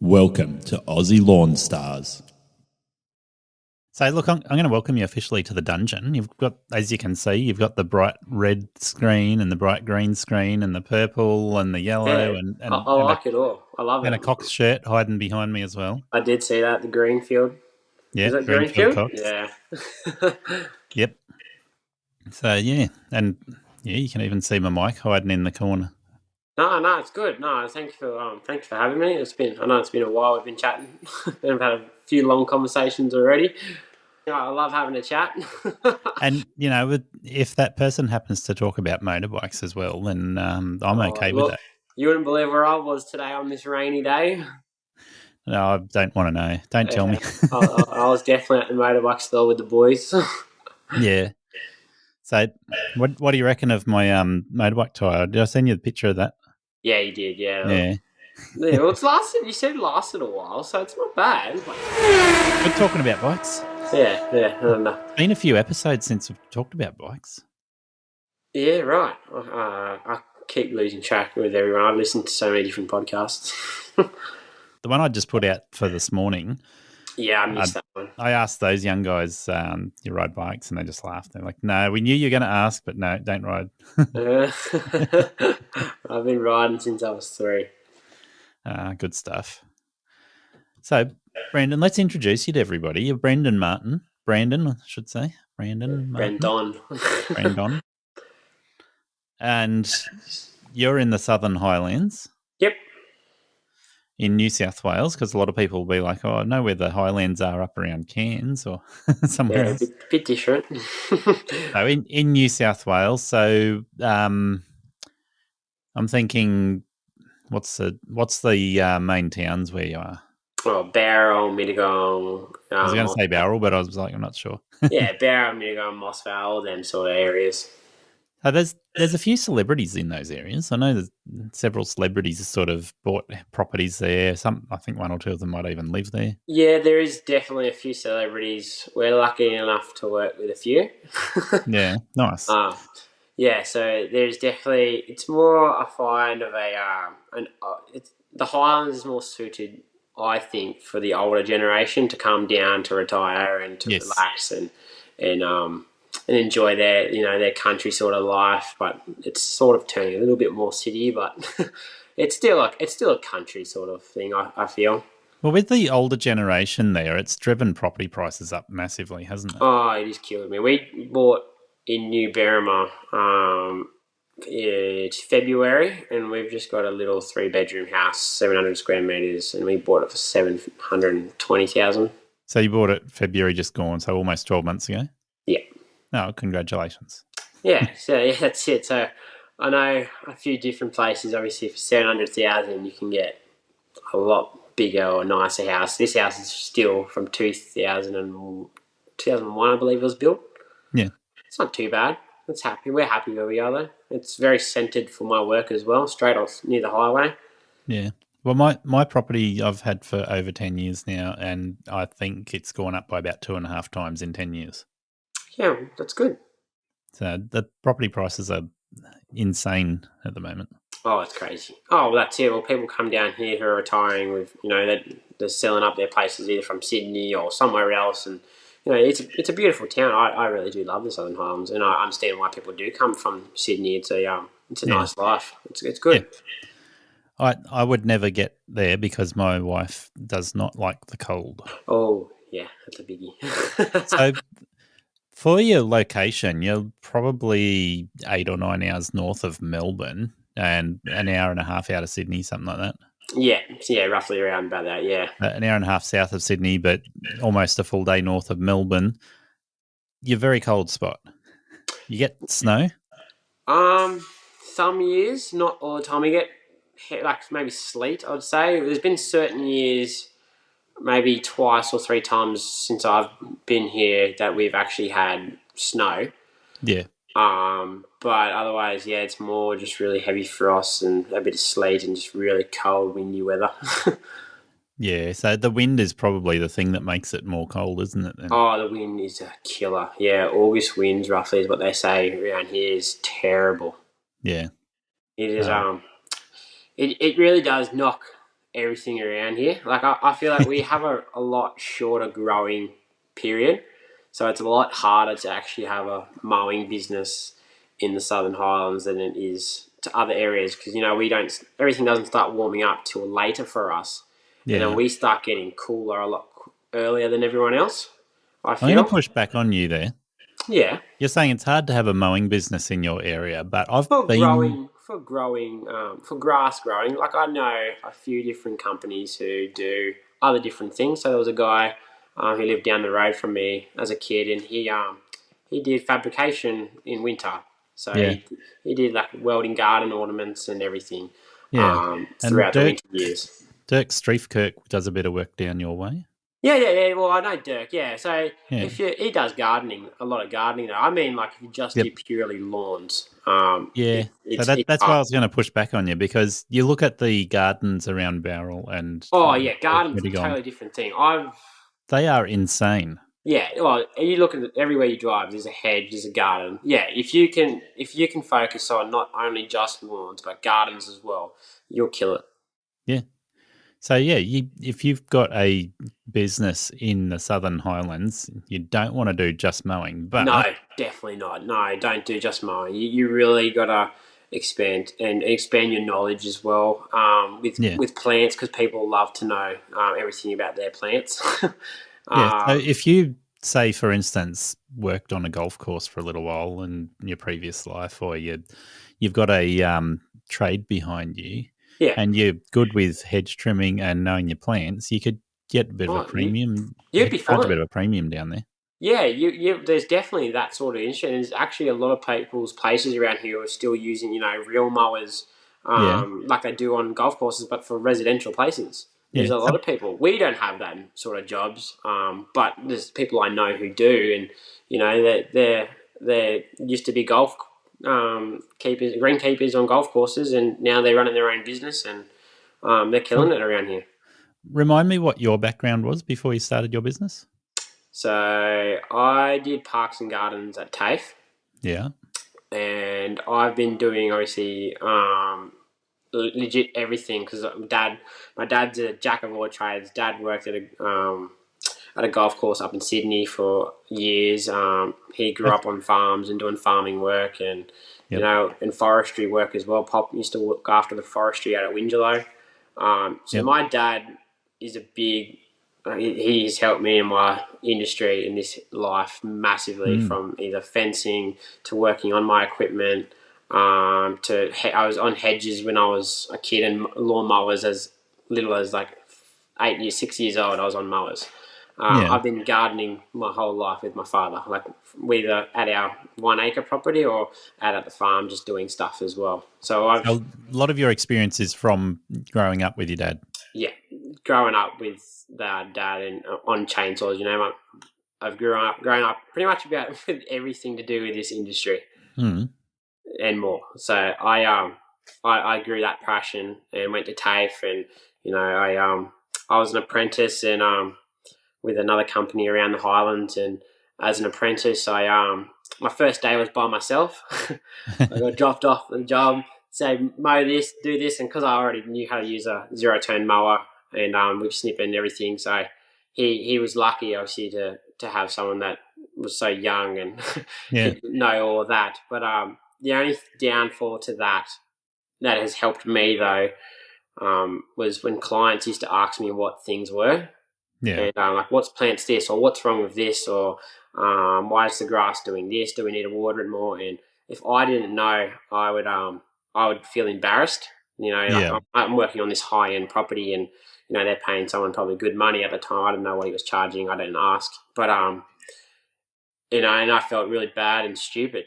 Welcome to Aussie Lawn Stars. So, look, I'm going to welcome you officially to the dungeon. You've got, as you can see, you've got the bright red screen and the bright green screen and the purple and the yellow Yeah, and, I like it all. I love and it. a Cox shirt hiding behind me as well. I did see that, the Greenfield. Yeah, Is that Greenfield Greenfield? Cox. Yeah. Yep. So, yeah, and yeah, you can even see my mic hiding in the corner. No, it's good. No, thanks for having me. I know it's been a while. We've been chatting. We've had a few long conversations already. I love having a chat. And, you know, if that person happens to talk about motorbikes as well, then I'm okay with that. You wouldn't believe where I was today on this rainy day. No, I don't want to know. Don't tell me. I was definitely at the motorbike store with the boys. Yeah. So, what do you reckon of my motorbike tyre? Did I send you the picture of that? Yeah, you did. Yeah. Yeah. Yeah. Well, it's lasted. You said it lasted a while, so it's not bad. We're talking about bikes. Yeah. I don't know. It's been a few episodes since we've talked about bikes. Yeah, right. I keep losing track with everyone. I listen to so many different podcasts. The one I just put out for this morning. Yeah, I missed that one. I asked those young guys, you ride bikes? And they just laughed. They're like, no, we knew you were going to ask, but no, don't ride. I've been riding since I was 3. Good stuff. So, Brandon, let's introduce you to everybody. You're Brandon, I should say. Brandon Martin. Brandon. And you're in the Southern Highlands. Yep. In New South Wales, because a lot of people will be like, oh, I know where the Highlands are up around Cairns or somewhere else. A bit different. So in New South Wales, so I'm thinking, what's the main towns where you are? Oh, Barrow, Mittagong. I was going to say Barrel, but I was like, I'm not sure. Yeah, Barrow, Mittagong, Moss Vale, them sort of areas. So there's a few celebrities in those areas. I know there's several celebrities that sort of bought properties there. I think one or two of them might even live there. Yeah, there is definitely a few celebrities. We're lucky enough to work with a few. Yeah, nice. Yeah, so there's definitely, it's more I find of the Highlands is more suited, I think, for the older generation to come down to retire and to relax and enjoy their country sort of life. But it's sort of turning a little bit more city, but it's still a country sort of thing. I feel. Well, with the older generation there, it's driven property prices up massively, hasn't it? Oh, it is killing me. We bought in New Berrima, it's February, and we've just got a little 3-bedroom house, 700 square metres, and we bought it for 720,000. So you bought it February just gone, so almost 12 months ago? Yeah. Oh, congratulations. Yeah, that's it. So I know a few different places. Obviously, for 700,000, you can get a lot bigger or nicer house. This house is still from 2001, I believe it was built. Yeah. It's not too bad. We're happy where we are, though. It's very centred for my work as well, straight off near the highway. Yeah. Well, my property I've had for over 10 years now, and I think it's gone up by about 2.5 times in 10 years. Yeah, that's good. So the property prices are insane at the moment. Oh, it's crazy. Oh, well, that's it. Well, people come down here who are retiring with, they're selling up their places either from Sydney or somewhere else, and it's a beautiful town. I really do love the Southern Highlands, and I understand why people do come from Sydney. It's a nice life. It's good. Yeah. I would never get there because my wife does not like the cold. Oh, yeah, that's a biggie. So for your location, you're probably 8 or 9 hours north of Melbourne and an hour and a half out of Sydney, something like that. Yeah, roughly around about that, yeah. An hour and a half south of Sydney, but almost a full day north of Melbourne. You're a very cold spot. You get snow? Some years, not all the time. We get like maybe sleet, I'd say. There's been certain years, maybe twice or 3 times since I've been here that we've actually had snow. Yeah. But otherwise, yeah, it's more just really heavy frost and a bit of sleet and just really cold, windy weather. Yeah, so the wind is probably the thing that makes it more cold, isn't it? Then? Oh, the wind is a killer. Yeah, August winds, roughly, is what they say around here, is terrible. Yeah. It is. It really does knock everything around here. Like I feel like we have a lot shorter growing period, so it's a lot harder to actually have a mowing business in the Southern Highlands than it is to other areas because we don't. Everything doesn't start warming up till later for us, and then Yeah. we start getting cooler a lot earlier than everyone else. I I'm going to feel. push back on you there. Yeah. You're saying it's hard to have a mowing business in your area, but I've For been. for grass growing, like I know a few different companies who do other different things. So there was a guy who lived down the road from me as a kid, and he did fabrication in winter. So Yeah. he did like welding garden ornaments and everything Yeah. And throughout the winter years. Dirk Streifkirk does a bit of work down your way. Yeah. Well, I know Dirk. Yeah, so Yeah. he does gardening, a lot of gardening. Though I mean, like if you just Yep. do purely lawns, Yeah. So it's that's why I hard. was going to push back on you because you look at the gardens around Barrel and Oh yeah, gardens a Medigong, totally different thing. I've they are insane. Yeah, well, you look at it, everywhere you drive. There's a hedge, there's a garden. Yeah, if you can focus on not only just lawns but gardens as well, you'll kill it. Yeah. So yeah, if you've got a business in the Southern Highlands, you don't want to do just mowing, but No, definitely not. No, don't do just mowing. You really gotta expand your knowledge as well with yeah. with plants because people love to know everything about their plants. Yeah. So um, if you say, for instance, worked on a golf course for a little while in your previous life, or you've got a trade behind you, yeah, and you're good with hedge trimming and knowing your plants, you could get a bit of a oh, premium. You you'd could be charge a fine. bit of a premium down there. Yeah, there's definitely that sort of industry. And there's actually a lot of people's places around here who are still using, real mowers, Yeah. like they do on golf courses, but for residential places. There's Yeah. a lot of people. We don't have that sort of jobs, but there's people I know who do, and they used to be golf keepers, greenkeepers on golf courses, and now they're running their own business, and they're killing it around here. Remind me what your background was before you started your business. So I did parks and gardens at TAFE. Yeah. And I've been doing obviously legit everything because my dad's a jack of all trades. Dad worked at a golf course up in Sydney for years. He grew up on farms and doing farming work and Yep. and forestry work as well. Pop used to look after the forestry out at Wingelow. So Yep. my dad is a big. He's helped me in my industry in this life massively, from either fencing to working on my equipment. I was on hedges when I was a kid and lawn mowers as little as like 8 years, 6 years old. I was on mowers. Yeah. I've been gardening my whole life with my father, like either at our 1 acre property or out at the farm, just doing stuff as well. So A lot of your experience is from growing up with your dad. yeah, growing up with dad and on chainsaws, I've grown up pretty much about with everything to do with this industry and more. So I grew that passion and went to TAFE, and I was an apprentice and with another company around the Highlands, and as an apprentice, my first day was by myself. I got dropped off the job, say mow this, do this, and because I already knew how to use a zero-turn mower and with snip and everything, so he was lucky, obviously, to have someone that was so young and Yeah. could know all of that. But the only downfall to that has helped me though was when clients used to ask me what things were. Yeah. And like, what's plants this, or what's wrong with this, or why is the grass doing this? Do we need to water it more? And if I didn't know, I would feel embarrassed. Like Yeah. I'm working on this high end property, and they're paying someone probably good money at the time. I didn't know what he was charging. I didn't ask, but and I felt really bad and stupid.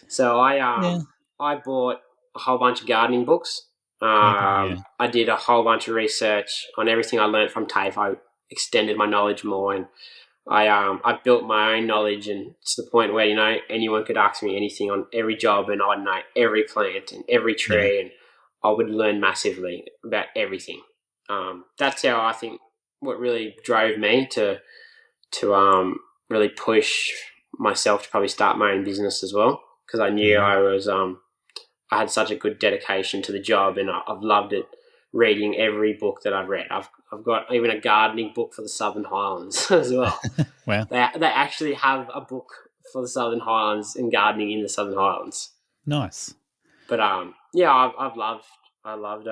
So Yeah. I bought a whole bunch of gardening books. Okay. Yeah. I did a whole bunch of research on everything I learned from TAFE. I extended my knowledge more, and I built my own knowledge, and to the point where anyone could ask me anything on every job, and I'd know every plant and every Yeah. tree, and I would learn massively about everything. That's how I think what really drove me to really push myself to probably start my own business as well, because I knew Yeah. I had such a good dedication to the job, and I've loved it reading every book that I've read. I've got even a gardening book for the Southern Highlands as well. Wow. They actually have a book for the Southern Highlands and gardening in the Southern Highlands. Nice. But yeah, I loved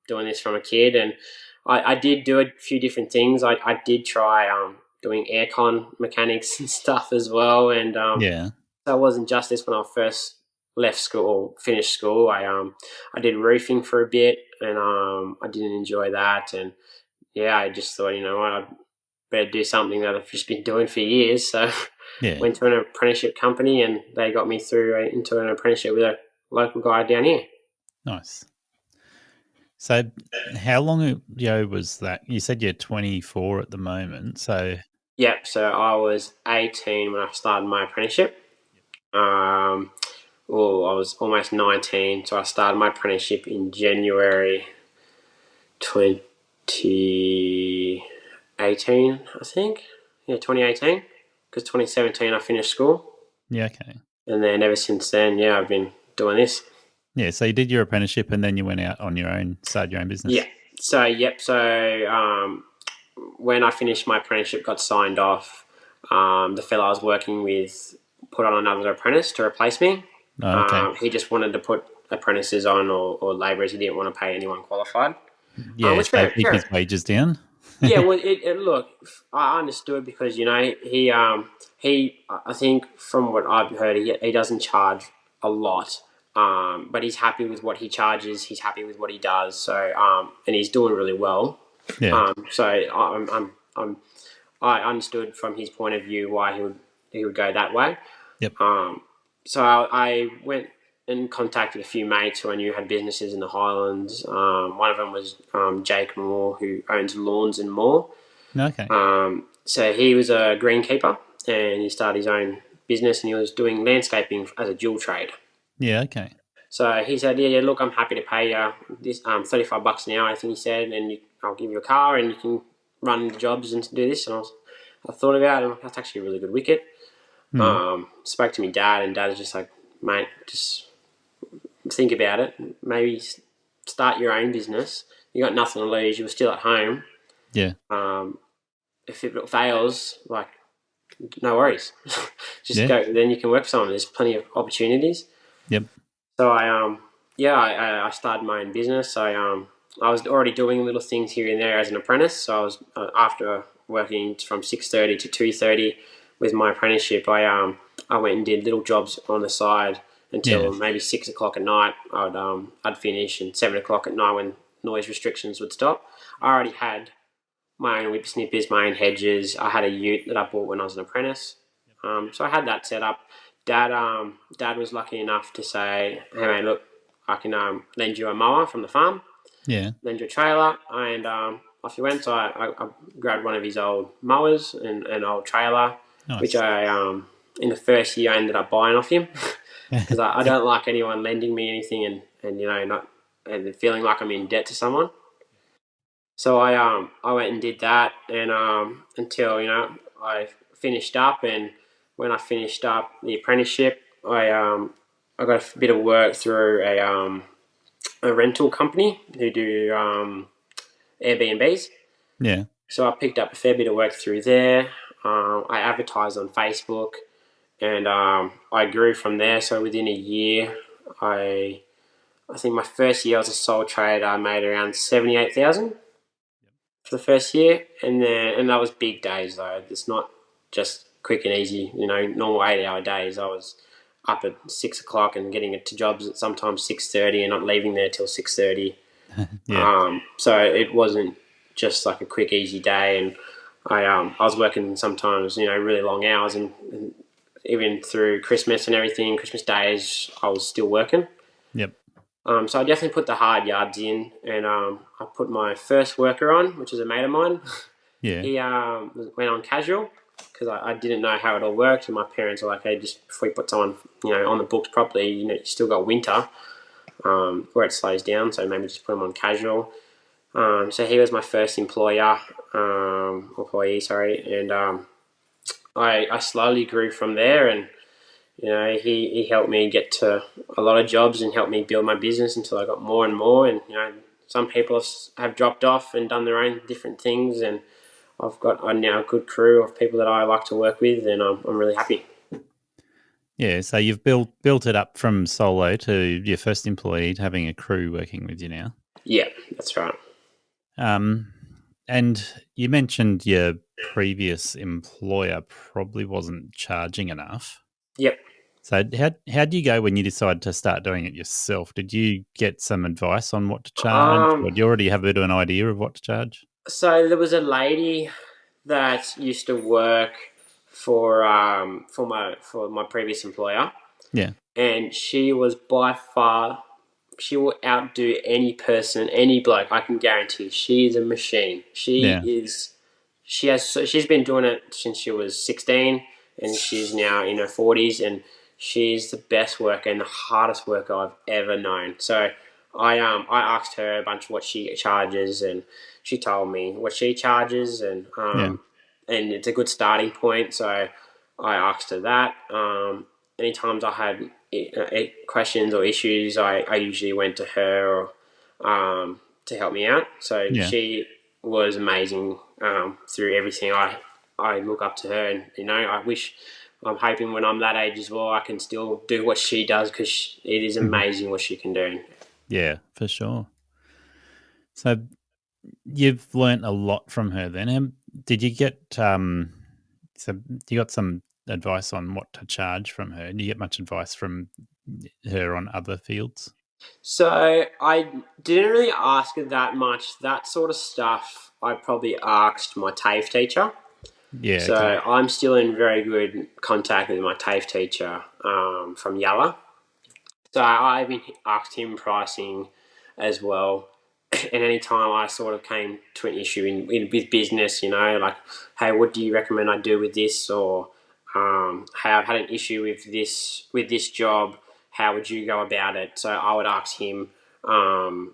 doing this from a kid, and I did do a few different things. I did try doing aircon mechanics and stuff as well, and Yeah. so it wasn't just this when I first left school or finished school. I did roofing for a bit, and I didn't enjoy that, and yeah, I just thought, you know what, I'd better do something that I've just been doing for years. So Yeah. went to an apprenticeship company, and they got me through into an apprenticeship with a local guy down here. Nice. So how long ago was that? You said you're 24 at the moment. So Yep. So I was 18 when I started my apprenticeship. Well, I was almost 19, so I started my apprenticeship in January 2018, I think. Yeah, 2018, because 2017 I finished school, yeah, okay. and then ever since then, yeah, I've been doing this. Yeah, so you did your apprenticeship and then you went out on your own, started your own business. Yeah. So yep. So when I finished my apprenticeship, got signed off. The fellow I was working with put on another apprentice to replace me. Oh, okay. He just wanted to put apprentices on or labourers. He didn't want to pay anyone qualified. Yeah, Which so fair, keep fair. his wages down. Yeah, well, look, I understood because you know he I think from what I've heard he doesn't charge a lot, but he's happy with what he charges. He's happy with what he does. So and he's doing really well. Yeah. So I understood from his point of view why he would go that way. Yep. So I went and contacted a few mates who I knew had businesses in the Highlands. One of them was Jake Moore, who owns Lawns and More. Okay. So he was a greenkeeper, and he started his own business, and he was doing landscaping as a dual trade. Yeah, okay. So he said, yeah, look, I'm happy to pay you this $35 an hour, I think he said, and I'll give you a car, and you can run the jobs and do this. And I thought about it, and that's actually a really good wicket. Spoke to my dad, and dad was just like, mate, just think about it. Maybe start your own business. You got nothing to lose. You were still at home. Yeah. If it fails, like, no worries. Just Yeah. go. Then you can work for someone. There's plenty of opportunities. Yep. So I started my own business. I was already doing little things here and there as an apprentice. So I was after working from 6:30 to 2:30 with my apprenticeship. I went and did little jobs on the side until maybe 6 o'clock at night. I'd finish, and 7 o'clock at night when noise restrictions would stop. I already had my own whip snippers, my own hedges. I had a ute that I bought when I was an apprentice. So I had that set up. Dad was lucky enough to say, "Hey mate, look, I can lend you a mower from the farm, Yeah. lend you a trailer," and off he went. So I grabbed one of his old mowers and an old trailer, Nice. which I in the first year I ended up buying off him because I don't like anyone lending me anything and you know not and feeling like I'm in debt to someone. So I went and did that, and until you know I finished up, and when I finished up the apprenticeship, I got a bit of work through a rental company who do Airbnbs. Yeah. So I picked up a fair bit of work through there. I advertised on Facebook, and I grew from there. So within a year, I think my first year as a sole trader, I made around 78,000 for the first year, and that was big days though. It's not just quick and easy, you know, normal 8 hour days. I was up at 6 o'clock and getting to jobs at sometimes 6:30 and not leaving there till 6:30. Yeah. So it wasn't just like a quick easy day, and I was working sometimes you know really long hours, and even through Christmas and everything, Christmas days I was still working. Yep. So I definitely put the hard yards in, and I put my first worker on, which is a mate of mine. Yeah. He went on casual because I didn't know how it all worked, and my parents were like, "Hey, just before you put someone, you know, on the books properly, you know, you still got winter where it slows down, so maybe just put him on casual." So he was my first employee, and I slowly grew from there, and you know, he helped me get to a lot of jobs and helped me build my business until I got more and more, and you know, some people have dropped off and done their own different things, and I've got now a good crew of people that I like to work with, and I'm really happy. Yeah, so you've built it up from solo to your first employee to having a crew working with you now. Yeah, that's right. And you mentioned your previous employer probably wasn't charging enough. Yep. So how do you go when you decide to start doing it yourself? Did you get some advice on what to charge, or do you already have a bit of an idea of what to charge? So there was a lady that used to work for my previous employer. Yeah. And she was by far, she will outdo any person, any bloke. I can guarantee. She is a machine. She's been doing it since she was 16, and she's now in her 40s, and she's the best worker and the hardest worker I've ever known. So I asked her a bunch of what she charges, and she told me what she charges, and it's a good starting point. So I asked her that. Any times I had questions or issues, I usually went to her to help me out. So she was amazing through everything. I look up to her, and I'm hoping when I'm that age as well, I can still do what she does, because it is amazing what she can do. Yeah, for sure. So you've learnt a lot from her then. Did you get so you got some advice on what to charge from her? Did you get much advice from her on other fields? So I didn't really ask her that much. That sort of stuff I probably asked my TAFE teacher. Yeah. So okay. I'm still in very good contact with my TAFE teacher from Yalla. So I even asked him pricing as well. And any time I sort of came to an issue with business, like, hey, what do you recommend I do with this? Or hey, I've had an issue with this job. How would you go about it? So I would ask him how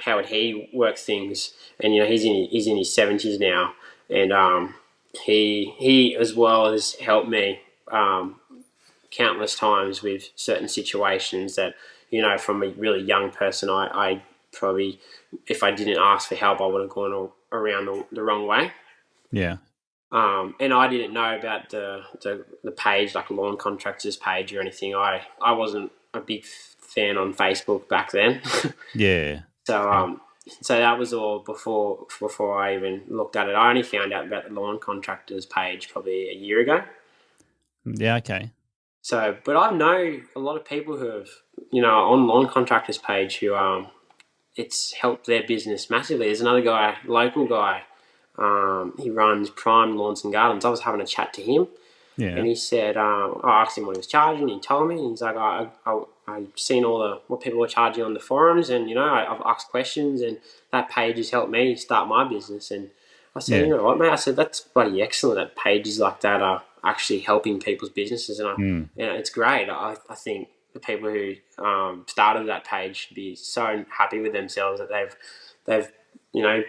would he work things. And he's in his 70s now, and he as well has helped me countless times with certain situations that, from a really young person, I probably, if I didn't ask for help, I would have gone around the wrong way. Yeah. And I didn't know about the page, like lawn contractors page or anything. I wasn't a big fan on Facebook back then. Yeah. So that was all before I even looked at it. I only found out about the lawn contractors page probably a year ago. Yeah, okay. So, but I know a lot of people who have, on lawn contractors page who it's helped their business massively. There's another guy, local guy, he runs Prime Lawns and Gardens. I was having a chat to him, and he said, I asked him what he was charging, and he told me, and he's like, I've seen what people were charging on the forums, and I've asked questions, and that page has helped me start my business. And I said, you know what, mate? I said, that's bloody excellent that pages like that are actually helping people's businesses, and it's great. I think the people who started that page should be so happy with themselves that they've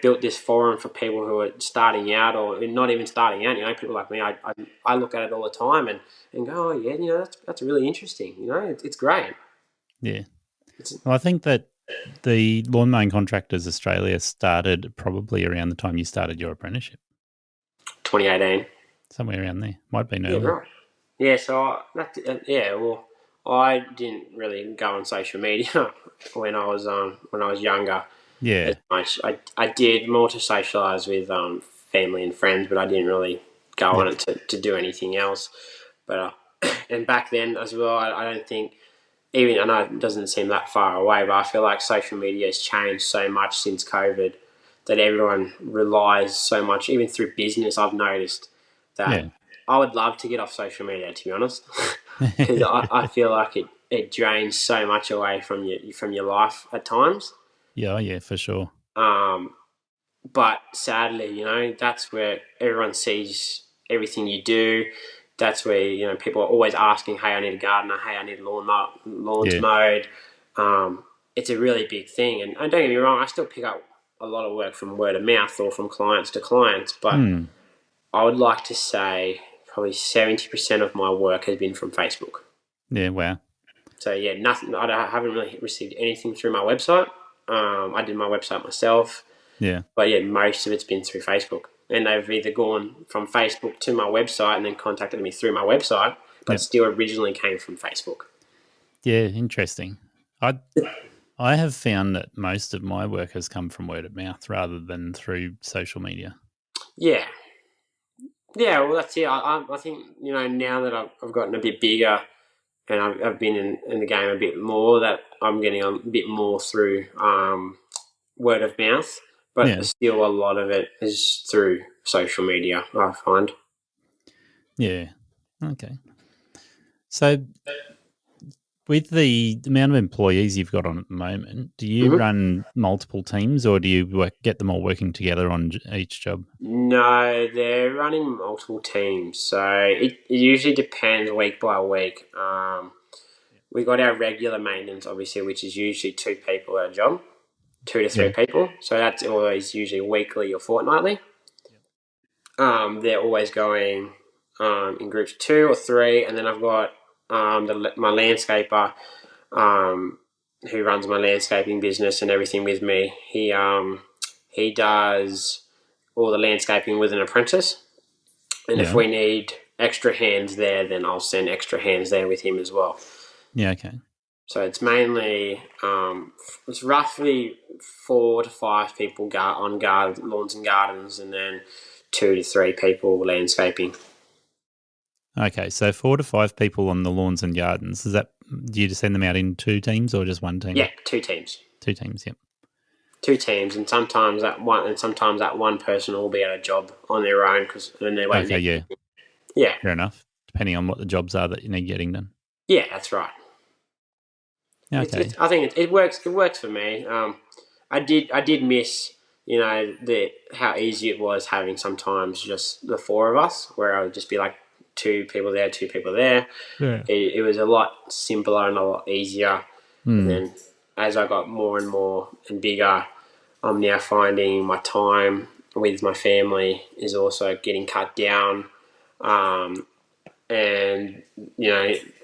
built this forum for people who are starting out or not even starting out. People like me, I look at it all the time and go, oh yeah, that's really interesting. It's great. Yeah. Well, I think that the Lawn Mowing Contractors Australia started probably around the time you started your apprenticeship. 2018. Somewhere around there. Might be early. Yeah, right. Yeah, so I didn't really go on social media when I was younger. Yeah. As much. I did more to socialise with family and friends, but I didn't really go on it to do anything else. But and back then as well, I don't think, even, I know it doesn't seem that far away, but I feel like social media has changed so much since COVID that everyone relies so much, even through business. I've noticed that I would love to get off social media, to be honest, because I feel like it drains so much away from your life at times. Yeah, for sure. But sadly, that's where everyone sees everything you do. That's where, people are always asking, hey, I need a gardener. Hey, I need lawns mowed. It's a really big thing. And don't get me wrong, I still pick up a lot of work from word of mouth or from clients to clients. But I would like to say probably 70% of my work has been from Facebook. Yeah, wow. So, nothing. I haven't really received anything through my website. I did my website myself. Yeah. But yeah, most of it's been through Facebook. And they've either gone from Facebook to my website and then contacted me through my website, but Yep. still originally came from Facebook. Yeah, interesting. I have found that most of my work has come from word of mouth rather than through social media. Yeah. Yeah, well, that's it. I think, now that I've gotten a bit bigger and I've been in the game a bit more, that I'm getting a bit more through word of mouth, but Yeah. still a lot of it is through social media, I find. Yeah. Okay. So with the amount of employees you've got on at the moment, do you run multiple teams or do you get them all working together on each job? No, they're running multiple teams, so it usually depends week by week. We got our regular maintenance, obviously, which is usually 2 people at a job, 2 to 3 people. So that's always usually weekly or fortnightly. They're always going in groups of 2 or 3, and then I've got my landscaper who runs my landscaping business and everything with me. He does all the landscaping with an apprentice. And if we need extra hands there, then I'll send extra hands there with him as well. Yeah, okay. So it's mainly, it's roughly 4 to 5 people on lawns and gardens, and then 2 to 3 people landscaping. Okay, so 4 to 5 people on the lawns and gardens. Do you just send them out in 2 teams or just 1 team? Yeah, 2 teams. 2 teams, yep. 2 teams, and sometimes that one person will be at a job on their own because then they're waiting. Okay, yeah. Yeah. Fair enough. Depending on what the jobs are that you need getting done. Yeah, that's right. Okay. I think it works. It works for me. I did miss, how easy it was having sometimes just the 4 of us, where I would just be like 2 people there, 2 people there. Yeah. It was a lot simpler and a lot easier. And then as I got more and more and bigger, I'm now finding my time with my family is also getting cut down. And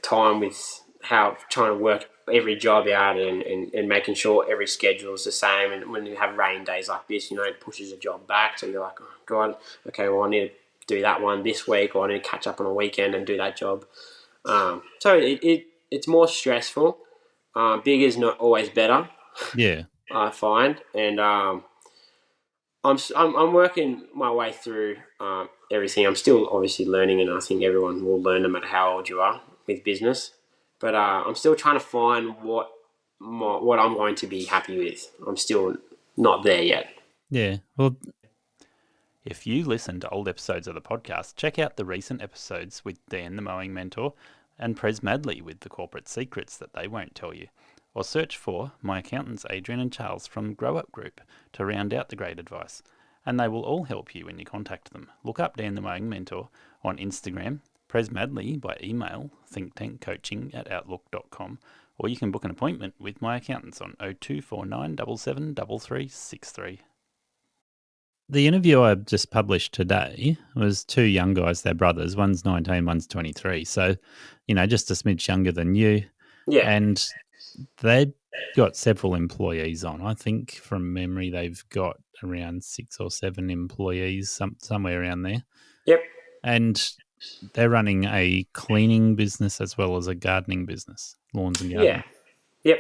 time with how trying to work every job out and making sure every schedule is the same. And when you have rain days like this, it pushes a job back. So you're like, oh God, okay, well I need to do that one this week, or I need to catch up on a weekend and do that job. So it's more stressful. Big is not always better. Yeah. I find, and I'm working my way through everything. I'm still obviously learning, and I think everyone will learn no matter how old you are with business. But I'm still trying to find what I'm going to be happy with. I'm still not there yet. Yeah. Well, if you listen to old episodes of the podcast, check out the recent episodes with Dan, the mowing mentor, and Prez Madley with the corporate secrets that they won't tell you. Or search for my accountants Adrian and Charles from Grow Up Group to round out the great advice. And they will all help you when you contact them. Look up Dan the Mowing Mentor on Instagram, Prez Madley by email, thinktankcoaching@outlook.com, or you can book an appointment with my accountants on 0249 773363. The interview I just published today was 2 young guys, they're brothers. One's 19, one's 23. So, just a smidge younger than you. Yeah. And they've got several employees on. I think from memory, they've got around 6 or 7 employees, somewhere around there. Yep. And they're running a cleaning business as well as a gardening business, lawns and gardening. Yeah. Yep.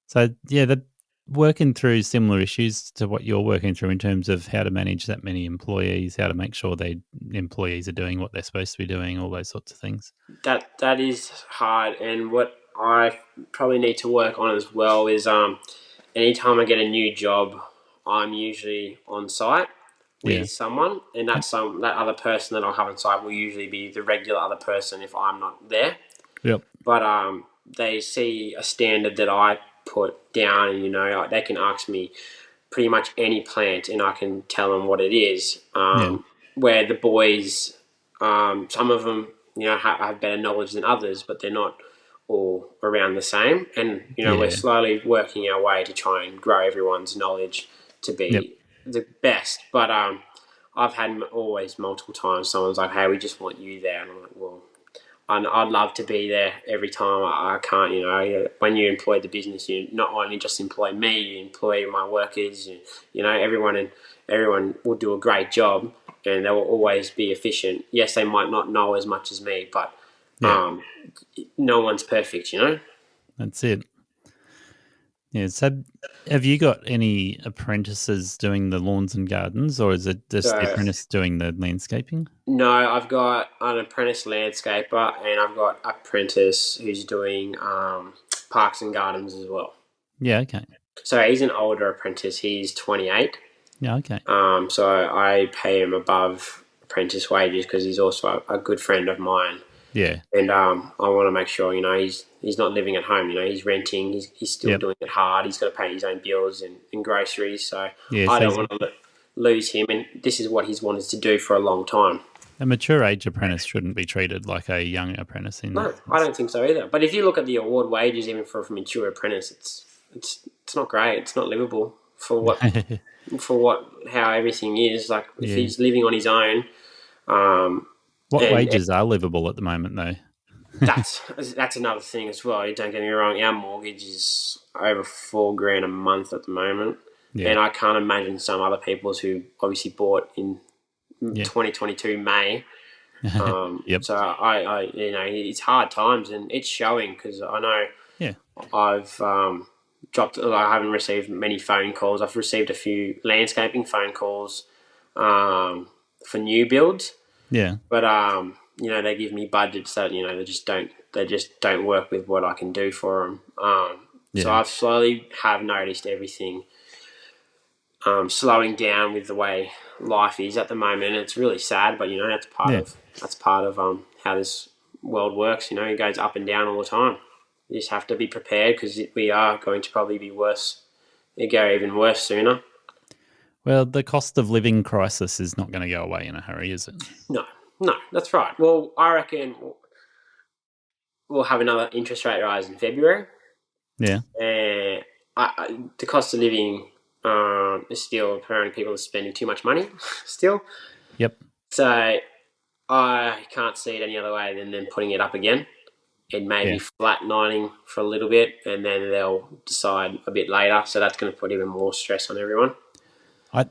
So, yeah, they're working through similar issues to what you're working through in terms of how to manage that many employees, how to make sure employees are doing what they're supposed to be doing, all those sorts of things. That is hard, and what I probably need to work on as well is anytime I get a new job, I'm usually on site with someone, and that other person that I'll have on site will usually be the regular other person if I'm not there. Yep. But they see a standard that I put down, and they can ask me pretty much any plant, and I can tell them what it is. Where the boys, some of them, have better knowledge than others, but they're not all around the same. And we're slowly working our way to try and grow everyone's knowledge to be the best. But I've had always multiple times someone's like, "Hey, we just want you there," and I'm like, "Well, I'd love to be there every time. I can't, when you employ the business, you not only just employ me, you employ my workers, everyone will do a great job and they will always be efficient. Yes, they might not know as much as me, but no one's perfect, That's it. Yeah. So, have you got any apprentices doing the lawns and gardens, or is it just the So, apprentice doing the landscaping? no, I've got an apprentice landscaper and I've got an apprentice who's doing parks and gardens as well. Yeah. Okay. So he's an older apprentice. He's 28. Yeah. Okay. So I pay him above apprentice wages because he's also a good friend of mine. Yeah. And I want to make sure, he's not living at home. He's renting. He's still Yep. doing it hard. He's got to pay his own bills and groceries. So Yeah. I So don't want to lose him. And this is what he's wanted to do for a long time. a mature age apprentice shouldn't be treated like a young apprentice in No, that I sense. don't think so either. But if you look at the award wages, even for a mature apprentice, it's not great. It's not livable for how everything is. Like if Yeah. he's living on his own, What and wages are livable at the moment, though? that's another thing as well. Don't get me wrong. Our mortgage is over $4,000 a month at the moment, Yeah. and I can't imagine some other people's who obviously bought in Yeah. 2022 May. Yep. So I it's hard times and it's showing because I know Yeah. I've dropped. I haven't received many phone calls. I've received a few landscaping phone calls for new builds, Yeah. but they give me budgets that they just don't work with what I can do for them. So Yeah. I've slowly have noticed everything slowing down with the way life is at the moment. It's really sad, but that's part of how this world works. It goes up and down all the time. You just have to be prepared because we are going to probably be worse. It go even worse sooner. Well, the cost of living crisis is not going to go away in a hurry, is it? No, that's right. Well, I reckon we'll have another interest rate rise in February. Yeah. And the cost of living is still apparently people are spending too much money still. Yep. So I can't see it any other way than them putting it up again. It may be flatlining for a little bit, and then they'll decide a bit later. So that's going to put even more stress on everyone. I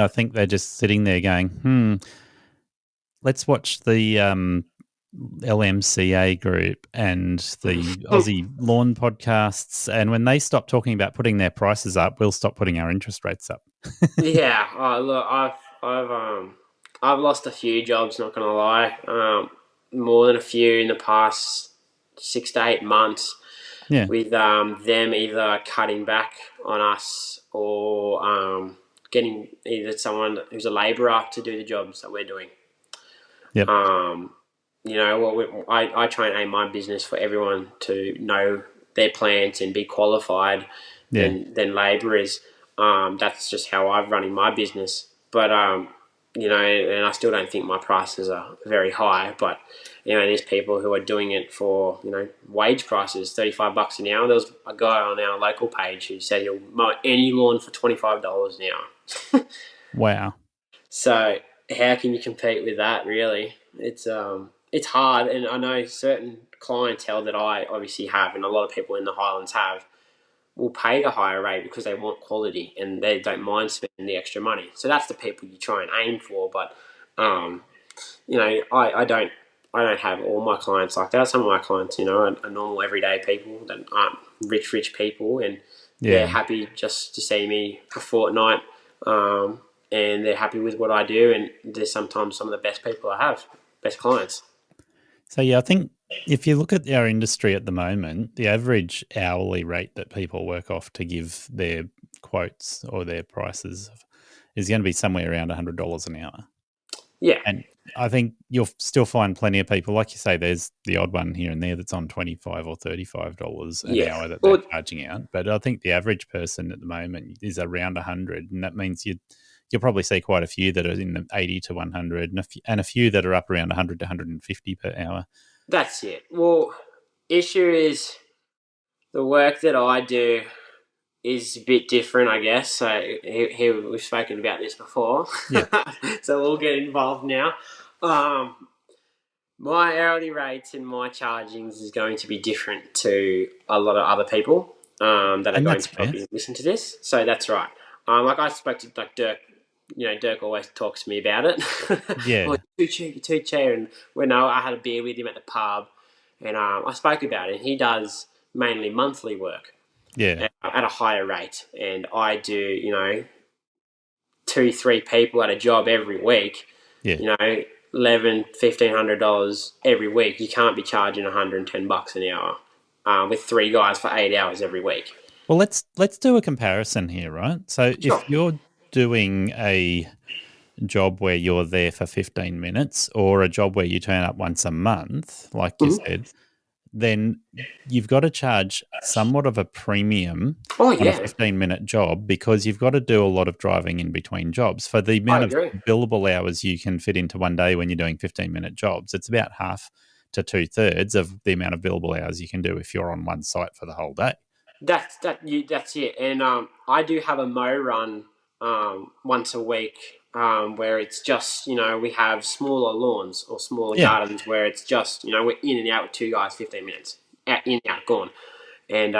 think they're just sitting there going, let's watch the LMCA group and the Aussie Lawn podcasts, and when they stop talking about putting their prices up, we'll stop putting our interest rates up. Yeah. Oh, look, I've lost a few jobs. Not going to lie, more than a few in the past 6 to 8 months. Yeah. With them either cutting back on us or getting either someone who's a labourer to do the jobs that we're doing. Yep. I try and aim my business for everyone to know their plants and be qualified than labourers. That's just how I'm running my business. But and I still don't think my prices are very high. But there's people who are doing it for wage prices, $35 an hour. There was a guy on our local page who said he'll mow any lawn for $25 an hour. Wow. So how can you compete with that? Really, it's hard, and I know certain clientele that I obviously have, and a lot of people in the Highlands have, will pay the higher rate because they want quality and they don't mind spending the extra money. So that's the people you try and aim for. But I don't have all my clients like that. Some of my clients, are normal everyday people that aren't rich people, and they're happy just to see me a fortnight. And they're happy with what I do, and they're sometimes some of the best people I have, best clients. So, I think if you look at our industry at the moment, the average hourly rate that people work off to give their quotes or their prices is going to be somewhere around $100 an hour. Yeah. And I think you'll still find plenty of people, like you say, there's the odd one here and there that's on $25 or $35 an hour that they're charging out. But I think the average person at the moment is around 100, and that means you'll probably see quite a few that are in the 80 to 100 and a few that are up around 100 to 150 per hour. That's it. Well, issue is the work that I do is a bit different, I guess. So we've spoken about this before. Yeah. So we'll get involved now. My hourly rates and my chargings is going to be different to a lot of other people that are And going that's to fair. probably listen to this. So that's right. Like I spoke to like Dirk. Dirk always talks to me about it. Yeah, Oh, you're too cheap. And when I had a beer with him at the pub, and I spoke about it. He does mainly monthly work yeah, at a higher rate, and I do, 2, 3 people at a job every week. yeah. $1,100, $1,500 every week. You can't be charging $110 an hour with 3 guys for 8 hours every week. Well, let's do a comparison here, right? So Sure. if you're doing a job where you're there for 15 minutes or a job where you turn up once a month, like you Mhm. said, then you've got to charge somewhat of a premium Oh on a yeah, 15-minute job because you've got to do a lot of driving in between jobs. For the I amount of agree. billable hours you can fit into one day when you're doing 15-minute jobs, it's about half to two-thirds of the amount of billable hours you can do if you're on one site for the whole day. That's it. And I do have a mow run once a week where it's just we have smaller lawns or smaller Yeah. gardens where it's just we're in and out with 2 guys, 15 minutes, out in out gone, and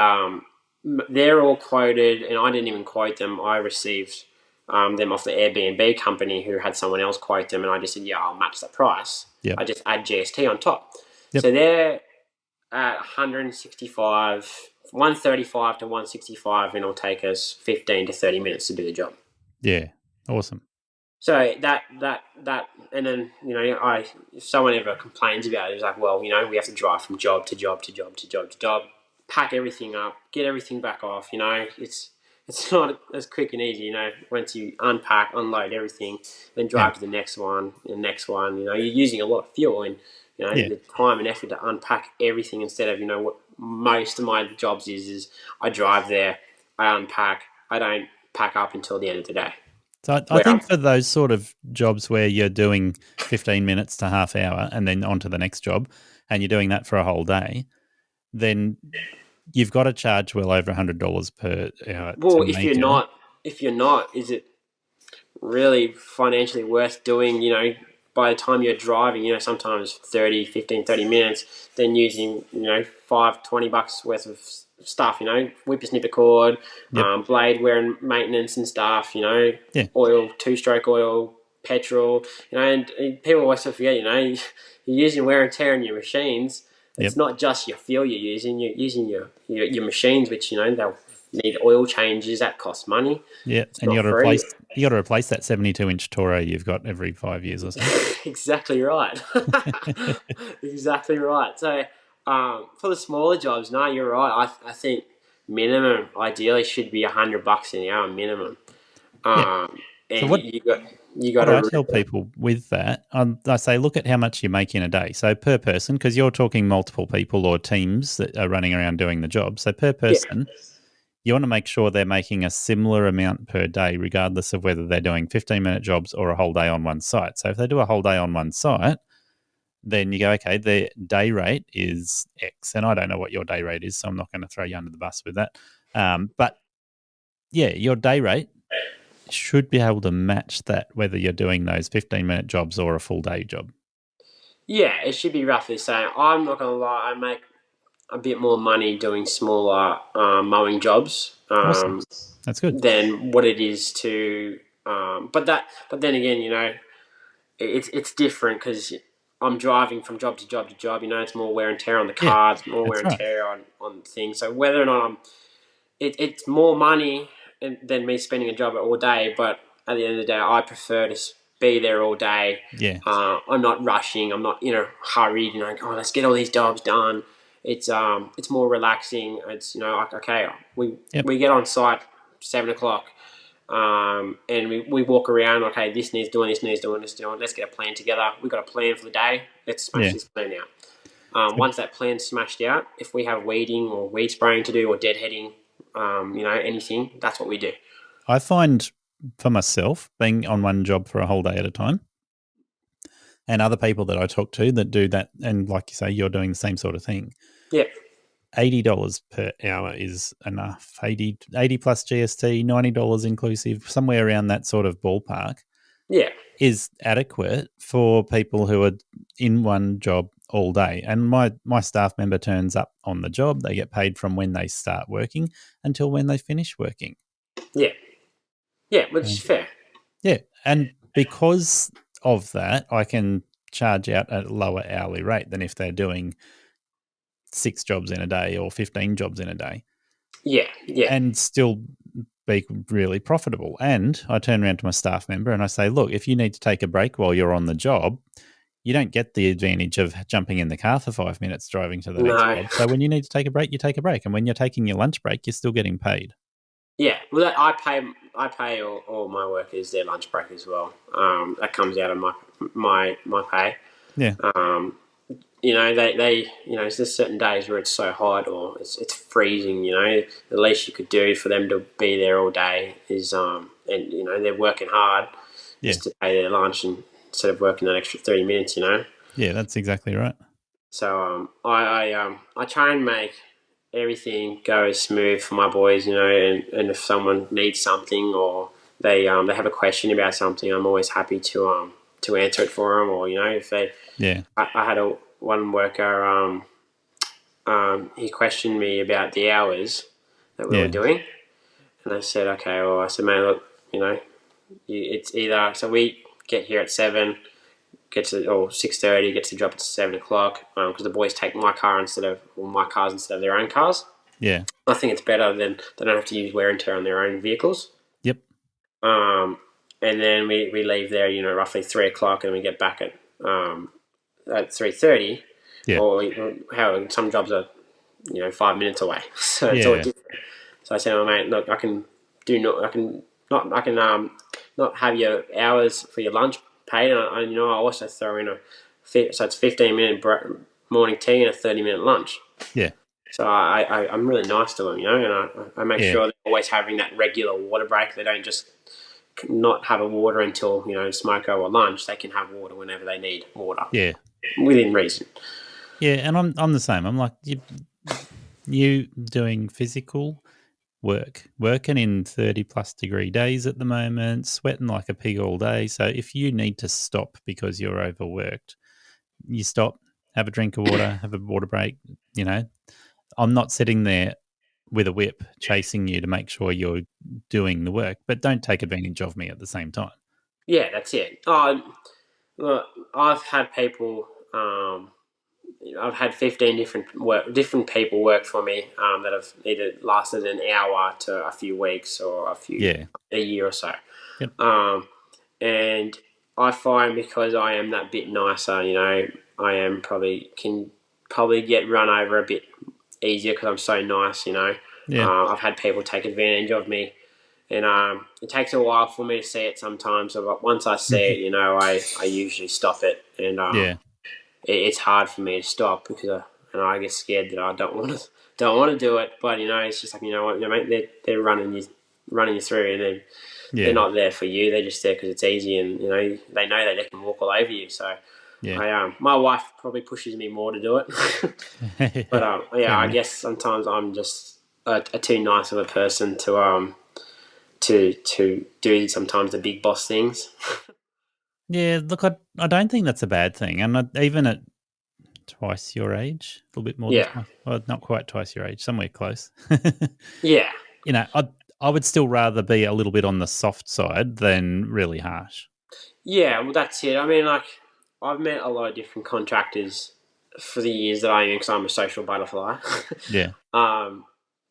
they're all quoted, and I didn't even quote them. I received them off the Airbnb company who had someone else quote them, and I just said, yeah, I'll match the price. Yep. I just add GST on top. Yep. So they're at 135 to 165, and it'll take us 15 to 30 minutes to do the job. Yeah. Awesome. So that, and then if someone ever complains about it, it's like, well, we have to drive from job to job to job to job to job, pack everything up, get everything back off. It's not as quick and easy. Once you unpack, unload everything, then drive to the next one, and the next one. You're using a lot of fuel, and Yeah. the time and effort to unpack everything instead of what most of my jobs is I drive there, I unpack, I don't pack up until the end of the day. So I think for those sort of jobs where you're doing 15 minutes to half hour and then on to the next job and you're doing that for a whole day, then you've got to charge well over $100 per hour to Well, make it. if you're not, is it really financially worth doing? By the time you're driving, sometimes 30, 15, 30 minutes, then using, $5, $20 worth of stuff, whippersnipper cord, Yep. blade wear and maintenance and stuff, Yeah. oil, 2-stroke oil, petrol, and people always forget, you're using wear and tear on your machines. It's Yep. not just your fuel you're using your machines, which, they'll need oil changes, that costs money. Yeah. It's And not free. you got to replace that 72-inch Toro you've got every 5 years or so. Exactly right. Exactly right. So for the smaller jobs, no, you're right. I think minimum ideally should be $100 an hour minimum. Yeah. So And what you got what I to tell people with that, I say, look at how much you make in a day. So per person, because you're talking multiple people or teams that are running around doing the job. So per yeah. person, you want to make sure they're making a similar amount per day, regardless of whether they're doing 15-minute jobs or a whole day on one site. So if they do a whole day on one site, then you go, okay, their day rate is X. And I don't know what your day rate is, so I'm not going to throw you under the bus with that. But yeah, your day rate should be able to match that, whether you're doing those 15-minute jobs or a full day job. Yeah, it should be roughly the same. I'm not going to lie, I make a bit more money doing smaller mowing jobs Awesome. That's good. than what it is to. But then again, it's different because I'm driving from job to job to job. It's more wear and tear on the Yeah, car, it's more wear that's and right. tear on things. So whether or not it's more money than me spending a job all day. But at the end of the day, I prefer to be there all day. Yeah. I'm not rushing. I'm not in a hurry. Let's get all these jobs done. It's more relaxing. It's like, okay, we get on site 7 o'clock. And we walk around. Okay, this needs doing. This needs doing. This doing. Let's get a plan together. We've got a plan for the day. Let's smash this plan out. Once that plan's smashed out, if we have weeding or weed spraying to do or deadheading, anything, that's what we do. I find for myself, being on one job for a whole day at a time, and other people that I talk to that do that, and like you say, you're doing the same sort of thing. Yeah. $80 per hour is enough. 80 plus GST, $90 inclusive, somewhere around that sort of ballpark. Yeah. is adequate for people who are in one job all day. And my staff member turns up on the job. They get paid from when they start working until when they finish working. Yeah. Yeah, which is fair. Yeah. And because of that, I can charge out at a lower hourly rate than if they're doing 6 jobs in a day or 15 jobs in a day. Yeah. Yeah. And still be really profitable. And I turn around to my staff member and I say, look, if you need to take a break while you're on the job, you don't get the advantage of jumping in the car for 5 minutes driving to the next No. job. So when you need to take a break, you take a break. And when you're taking your lunch break, you're still getting paid. Yeah. Well, I pay all my workers their lunch break as well. That comes out of my pay. Yeah. They there's certain days where it's so hot or it's freezing. The least you could do for them to be there all day is and they're working hard just to pay their lunch instead of working that extra 30 minutes. Yeah, that's exactly right. So I try and make everything go as smooth for my boys. And if someone needs something or they have a question about something, I'm always happy to answer it for them. Or if they I had one worker. He questioned me about the hours that we were doing, and I said, okay. Well, I said, mate, look, it's either so we get here at 7, or 6:30, gets the job at 7 o'clock because the boys take my cars instead of their own cars. Yeah. I think it's better than they don't have to use wear and tear on their own vehicles. Yep. And then we leave there, roughly 3 o'clock, and we get back at 3:30. Yeah. Or how some jobs are, 5 minutes away, so it's all different. So I said, "Oh mate, look, I can not have your hours for your lunch paid, and I also throw in so it's 15-minute morning tea and a 30-minute lunch." Yeah. So I'm really nice to them, and I make sure they're always having that regular water break. They don't just not have a water until smoko or lunch. They can have water whenever they need water. Yeah. Within reason. Yeah, and I'm the same. I'm like you doing physical work, working in 30 plus degree days at the moment, sweating like a pig all day. So if you need to stop because you're overworked, you stop, have a drink of water, have a water break. I'm not sitting there with a whip chasing you to make sure you're doing the work, but don't take advantage of me at the same time. Yeah, that's it. Look, I've had people. I've had 15 different people work for me that have either lasted an hour to a few weeks or a year or so. Yep. And I find because I am that bit nicer, I am can get run over a bit easier because I'm so nice. I've had people take advantage of me. And it takes a while for me to see it sometimes. But once I see it, I usually stop it. And it's hard for me to stop because I get scared that I don't want to do it. But it's just like what, mate, they're running you through, and then they're not there for you. They're just there because it's easy, and they know that they can walk all over you. So my wife probably pushes me more to do it. But I guess sometimes I'm just a too nice of a person to do sometimes the big boss things. Yeah, look, I don't think that's a bad thing. And even at twice your age, a little bit more than not quite twice your age, somewhere close. Yeah. I would still rather be a little bit on the soft side than really harsh. Yeah, well, that's it. I mean, like, I've met a lot of different contractors for the years that I'm in because I'm a social butterfly. Yeah. And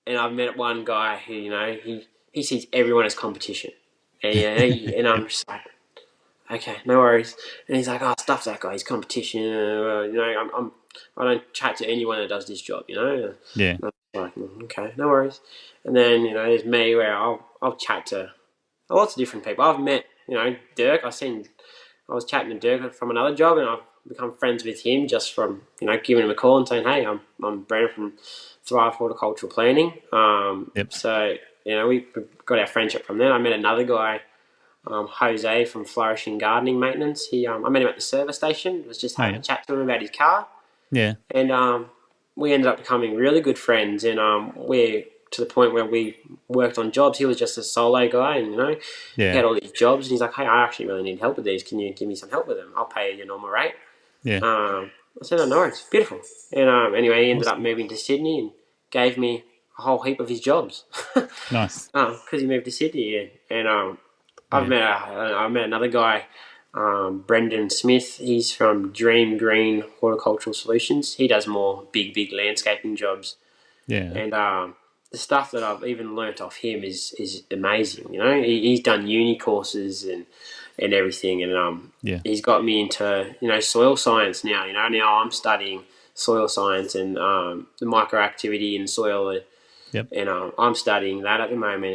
I've met one guy who, he sees everyone as competition. And I'm just like, okay, no worries. And he's like, oh, stuff that guy. He's competition. I don't chat to anyone that does this job. Yeah. And I'm like, okay, no worries. And then there's me where I'll chat to lots of different people. I've met Dirk. I was chatting to Dirk from another job, and I've become friends with him just from giving him a call and saying, hey, I'm Brandon from Thrive Horticultural Planning. Yep. So we got our friendship from there. I met another guy. Jose from Flourishing Gardening Maintenance. I met him at the service station. Was just having a chat to him about his car. Yeah. And we ended up becoming really good friends. And to the point where we worked on jobs. He was just a solo guy, and he Yeah. had all these jobs, and he's like, "Hey, I actually really need help with these. Can you give me some help with them? I'll pay you your normal rate." Yeah. I said, "Oh, no worries, beautiful." And anyway, he ended up Awesome. moving to Sydney and gave me a whole heap of his jobs Nice. because he moved to Sydney. And I've Yeah. I met another guy, Brendan Smith. He's from Dream Green Horticultural Solutions. He does more big landscaping jobs. Yeah. And the stuff that I've even learnt off him is amazing. He's done uni courses and everything, and Yeah. he's got me into soil science now. Now I'm studying soil science and the microactivity in soil, Yep. and I'm studying that at the moment.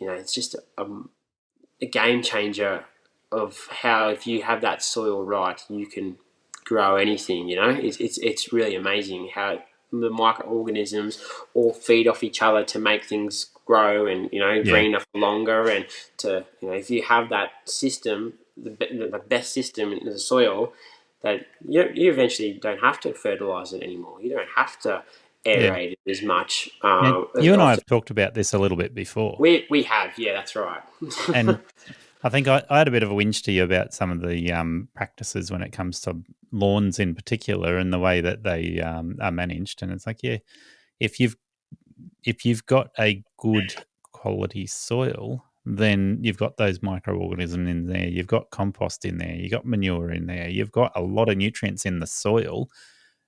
And it's just a game changer of how, if you have that soil right, you can grow anything. It's really amazing how the microorganisms all feed off each other to make things grow and Yeah. greener for longer. And to if you have that system, the best system in the soil, that you eventually don't have to fertilize it anymore. You don't have to Yeah. aerate it as much. And As you and I often. have talked about this a little bit before. We have, yeah, that's right. And I think I had a bit of a whinge to you about some of the practices when it comes to lawns in particular and the way that they are managed. And it's like, yeah, if you've got a good quality soil, then you've got those microorganisms in there. You've got compost in there. You've got manure in there. You've got a lot of nutrients in the soil.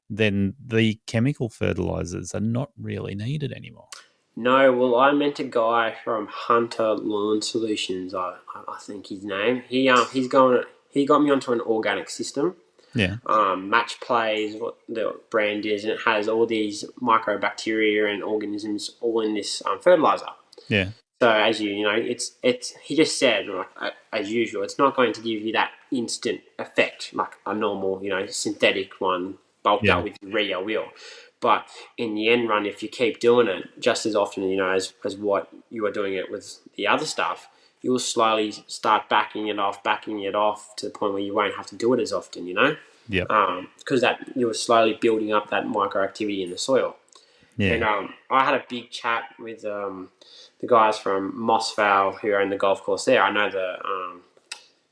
Then the chemical fertilizers are not really needed anymore. No, well, I met a guy from Hunter Lawn Solutions. I think his name. He got me onto an organic system. Yeah. Match Play is what the brand is, and it has all these microbacteria and organisms all in this fertilizer. Yeah. So as it's he just said, like, as usual, it's not going to give you that instant effect like a normal synthetic one bulked Yeah. up with urea will. But in the end run, if you keep doing it just as often, as what you are doing it with the other stuff, you'll slowly start backing it off to the point where you won't have to do it as often. Yep. Because that you're slowly building up that microactivity in the soil. Yeah. And I had a big chat with the guys from Mossvale who own the golf course there. I know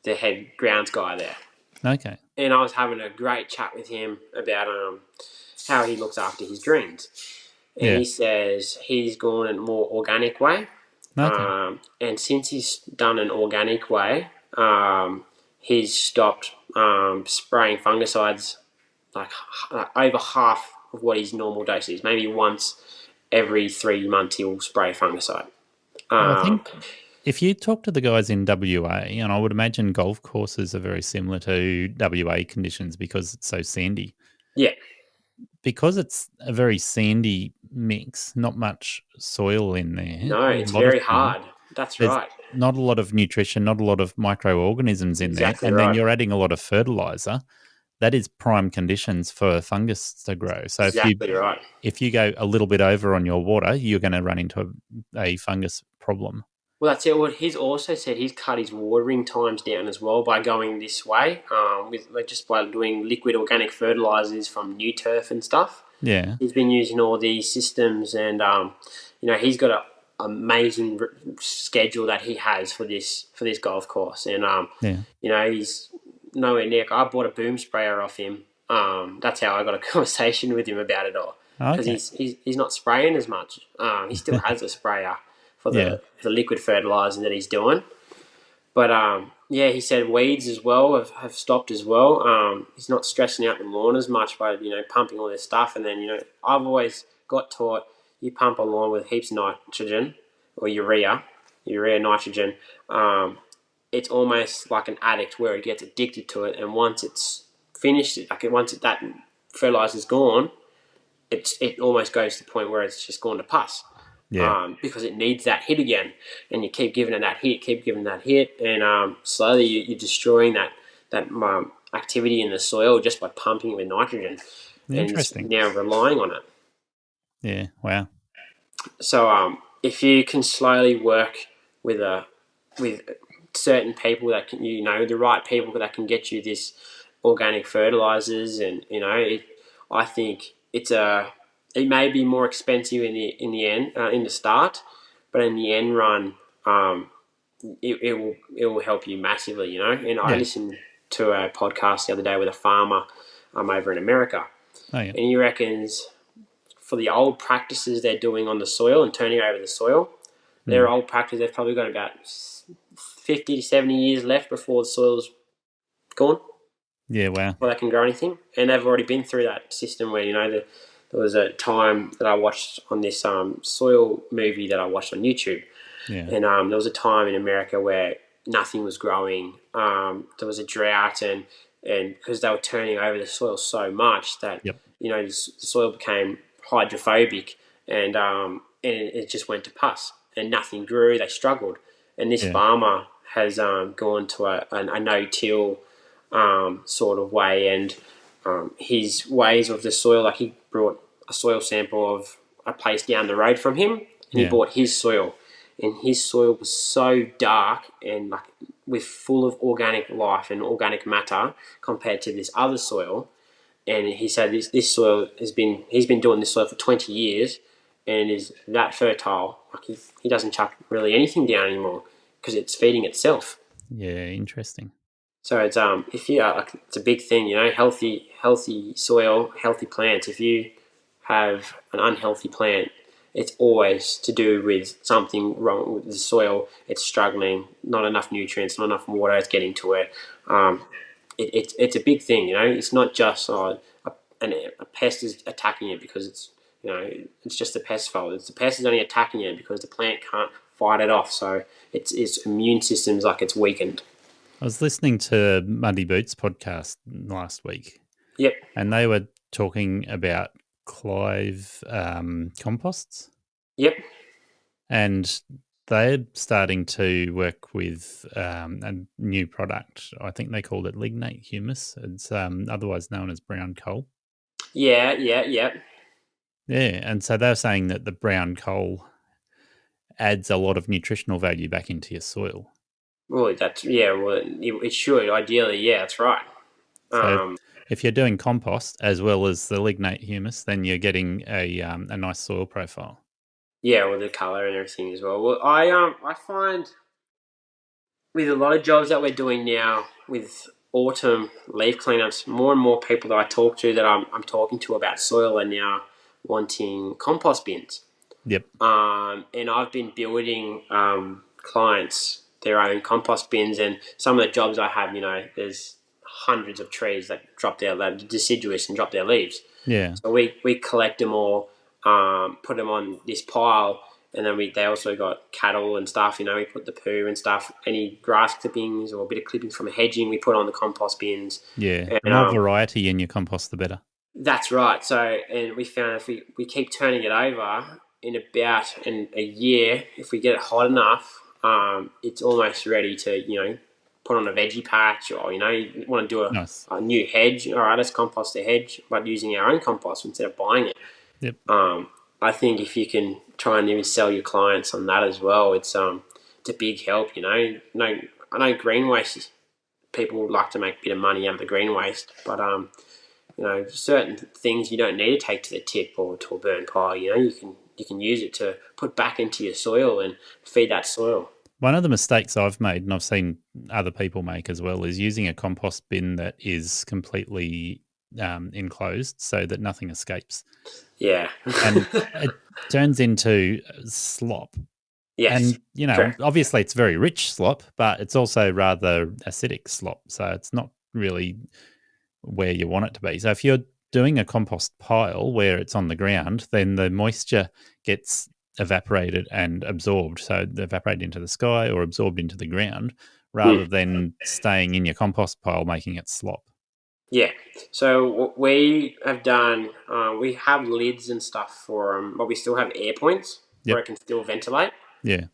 the head grounds guy there. Okay. And I was having a great chat with him about how he looks after his greens. And Yeah. he says he's gone a more organic way. Okay. And since he's done an organic way, he's stopped spraying fungicides like over half of what his normal dose is. Maybe once every 3 months he'll spray fungicide. Well, I think if you talk to the guys in WA, and I would imagine golf courses are very similar to WA conditions because it's so sandy. Yeah. Because it's a very sandy mix, not much soil in there. No, a it's lot of very sand. hard. That's There's right. not a lot of nutrition, not a lot of microorganisms in Exactly there. And then right. you're adding a lot of fertilizer. That is prime conditions for fungus to grow. So Exactly right. if you go a little bit over on your water, you're going to run into a fungus problem. Well, that's it. What he's also said, he's cut his watering times down as well by going this way, just by doing liquid organic fertilizers from new turf and stuff. Yeah. He's been using all these systems, and he's got an amazing schedule that he has for this golf course, and Yeah. he's nowhere near. I bought a boom sprayer off him. That's how I got a conversation with him about it all, because Okay. he's not spraying as much. He still has a sprayer for Yeah. the liquid fertilizer that he's doing. But yeah, he said weeds as well have stopped as well. He's not stressing out the lawn as much by pumping all this stuff. And then I've always got taught, you pump a lawn with heaps of nitrogen or urea nitrogen. It's almost like an addict where it gets addicted to it, and once it's finished, that fertilizer's gone, it almost goes to the point where it's just gone to pus. Yeah. Because it needs that hit again, and you keep giving it that hit, and slowly you're destroying that activity in the soil just by pumping it with nitrogen, and it's Interesting. now relying on it. Yeah. Wow. So if you can slowly work with certain people that can, the right people that can get you this organic fertilizers, and I think it's it may be more expensive in the end, in the start, but in the end run, it will help you massively, you know. And I listened to a podcast the other day with a farmer over in America, and he reckons for the old practices they're doing on the soil and turning over the soil, their old practice, they've probably got about 50 to 70 years left before the soil's gone. Yeah, wow. Before they can grow anything. And they've already been through that system where, you know, there was a time that I watched on this soil movie that I watched on YouTube. Yeah. And there was a time in America where nothing was growing. There was a drought, and because they were turning over the soil so much that, you know, the soil became hydrophobic, and it just went to pus, and nothing grew. They struggled. And this farmer has gone to a no-till sort of way, and his ways of the soil, like he brought a soil sample of a place down the road from him, and he bought his soil, and his soil was so dark and like with full of organic life and organic matter compared to this other soil. And he said this soil he's been doing this soil for 20 years and is that fertile. Like he doesn't chuck really anything down anymore because it's feeding itself. Yeah, interesting. So it's it's a big thing, you know, healthy soil, healthy plants. If you have an unhealthy plant, it's always to do with something wrong with the soil. It's struggling, not enough nutrients, not enough water is getting to it. It's a big thing, you know. It's not just a pest is attacking it because it's, you know, it's just the pest's fault. It's the pest is only attacking it because the plant can't fight it off. So its immune system's like it's weakened. I was listening to Muddy Boots podcast last week. Yep. And they were talking about Clive composts. Yep. And they're starting to work with a new product. I think they called it lignite humus. It's otherwise known as brown coal. Yeah. Yeah, and so they're saying that the brown coal adds a lot of nutritional value back into your soil. Well, it should ideally. Yeah, that's right. So if you're doing compost as well as the lignite humus, then you're getting a nice soil profile. Yeah, with the colour and everything as well. Well, I find with a lot of jobs that we're doing now with autumn leaf cleanups, more and more people that I talk to that I'm talking to about soil are now wanting compost bins. Yep. And I've been building clients their own compost bins, and some of the jobs I have, you know, there's hundreds of trees that drop their deciduous and drop their leaves. Yeah. So we collect them all, put them on this pile, and then they also got cattle and stuff. You know, we put the poo and stuff, any grass clippings or a bit of clippings from hedging, we put on the compost bins. Yeah, and, the more variety in your compost, the better. That's right. So, and we found if we keep turning it over in about a year, if we get it hot enough, it's almost ready to, you know, put on a veggie patch, or, you know, you want to do a new hedge. All right, let's compost the hedge, but using our own compost instead of buying it. Yep. I think if you can try and even sell your clients on that as well, it's a big help, you know. I know green waste, people like to make a bit of money out of the green waste, but you know, certain things you don't need to take to the tip or to a burn pile. You know, you can use it to put back into your soil and feed that soil. One of the mistakes I've made, and I've seen other people make as well, is using a compost bin that is completely enclosed so that nothing escapes. Yeah. And it turns into slop. Yes. And, you know, correct. Obviously it's very rich slop, but it's also rather acidic slop. So it's not really where you want it to be. So if you're doing a compost pile where it's on the ground, then the moisture gets evaporated and absorbed. So evaporated into the sky or absorbed into the ground rather than staying in your compost pile, making it slop. Yeah. So what we have done, we have lids and stuff for them, but we still have air points where it can still ventilate. Yeah.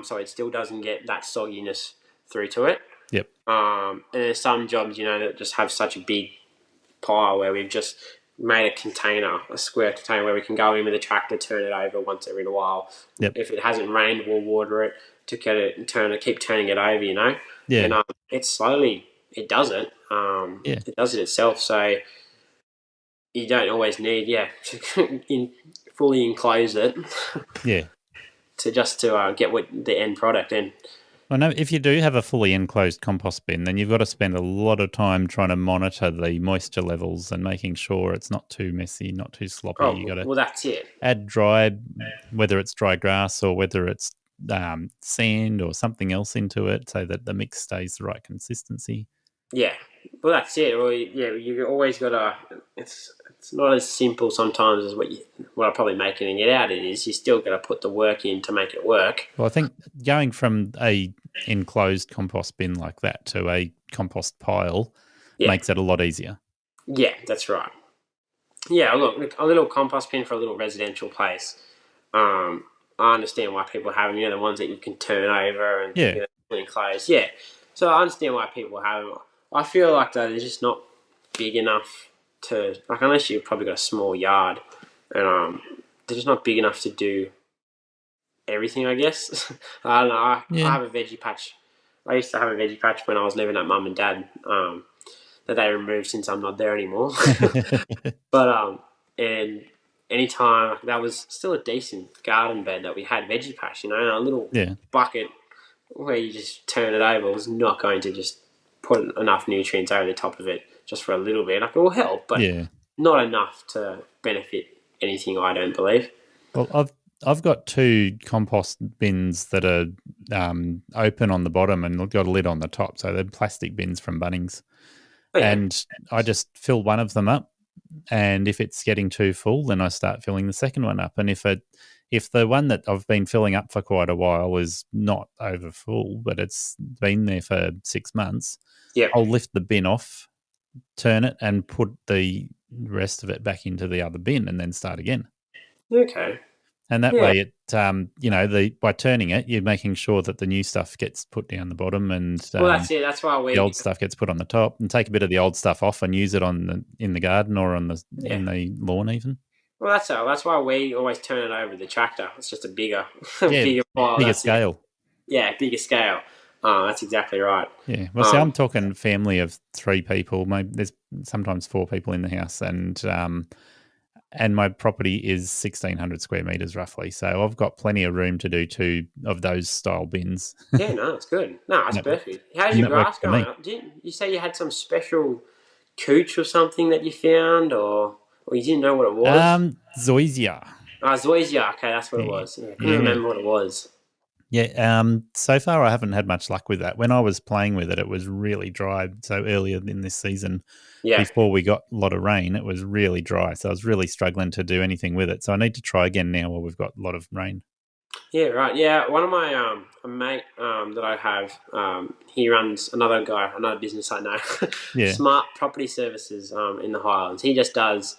So it still doesn't get that sogginess through to it. Yep. And there's some jobs, you know, that just have such a big pile where we've just made a container, a square container where we can go in with a tractor, turn it over once every while. Yep. If it hasn't rained, we'll water it to get it and keep turning it over, you know. Yeah. And it does it. It does it itself. So you don't always need, to fully enclose it Yeah. to get what the end product in. Well, no, if you do have a fully enclosed compost bin, then you've got to spend a lot of time trying to monitor the moisture levels and making sure it's not too messy, not too sloppy. You got to That's it. add whether it's dry grass or whether it's sand or something else into it, so that the mix stays the right consistency. Yeah, well, that's it. Well, you always got to. It's not as simple sometimes as what I'm probably making it out. It is. You still got to put the work in to make it work. Well, I think going from a enclosed compost bin like that to a compost pile makes it a lot easier. Yeah, that's right. Yeah, look, a little compost bin for a little residential place. I understand why people have them. The ones that you can turn over and enclosed. Yeah, so I understand why people have them. I feel like they're just not big enough to, like, unless you've probably got a small yard, and they're just not big enough to do everything, I guess. I don't know. I have a veggie patch. I used to have a veggie patch when I was living at mum and dad, that they removed since I'm not there anymore. But and anytime that was still a decent garden bed that we had veggie patch, and a little bucket where you just turn it over was not going to just put enough nutrients over the top of it just for a little bit. Like, it will help, but not enough to benefit anything, I don't believe. Well, I've got 2 compost bins that are open on the bottom and got a lid on the top, so they're plastic bins from Bunnings. And I just fill one of them up, and if it's getting too full, then I start filling the second one up. And if the one that I've been filling up for quite a while is not over full, but it's been there for 6 months, I'll lift the bin off, turn it, and put the rest of it back into the other bin, and then start again. Okay. And that way, it by turning it, you're making sure that the new stuff gets put down the bottom, and that's it. That's why the old stuff gets put on the top. And take a bit of the old stuff off and use it in the garden or in the lawn even. Well, that's why we always turn it over the tractor. It's just a bigger pile. Bigger scale. Yeah, bigger scale. That's exactly right. Yeah. Well, see, I'm talking family of 3 people. There's sometimes 4 people in the house, and my property is 1,600 square meters roughly. So I've got plenty of room to do 2 of those style bins. Yeah, no, it's good. No, it's perfect. How's your grass going up? Didn't you say you had some special cooch or something that you found, or you didn't know what it was? Zoysia. Zoysia. Okay, that's what it was. Yeah, I couldn't remember what it was. Yeah, so far I haven't had much luck with that. When I was playing with it, it was really dry. So earlier in this season, before we got a lot of rain, it was really dry. So I was really struggling to do anything with it. So I need to try again now while we've got a lot of rain. Yeah, right. Yeah, one of my a mate that I have, he runs another business I know, Smart Property Services in the Highlands. He just does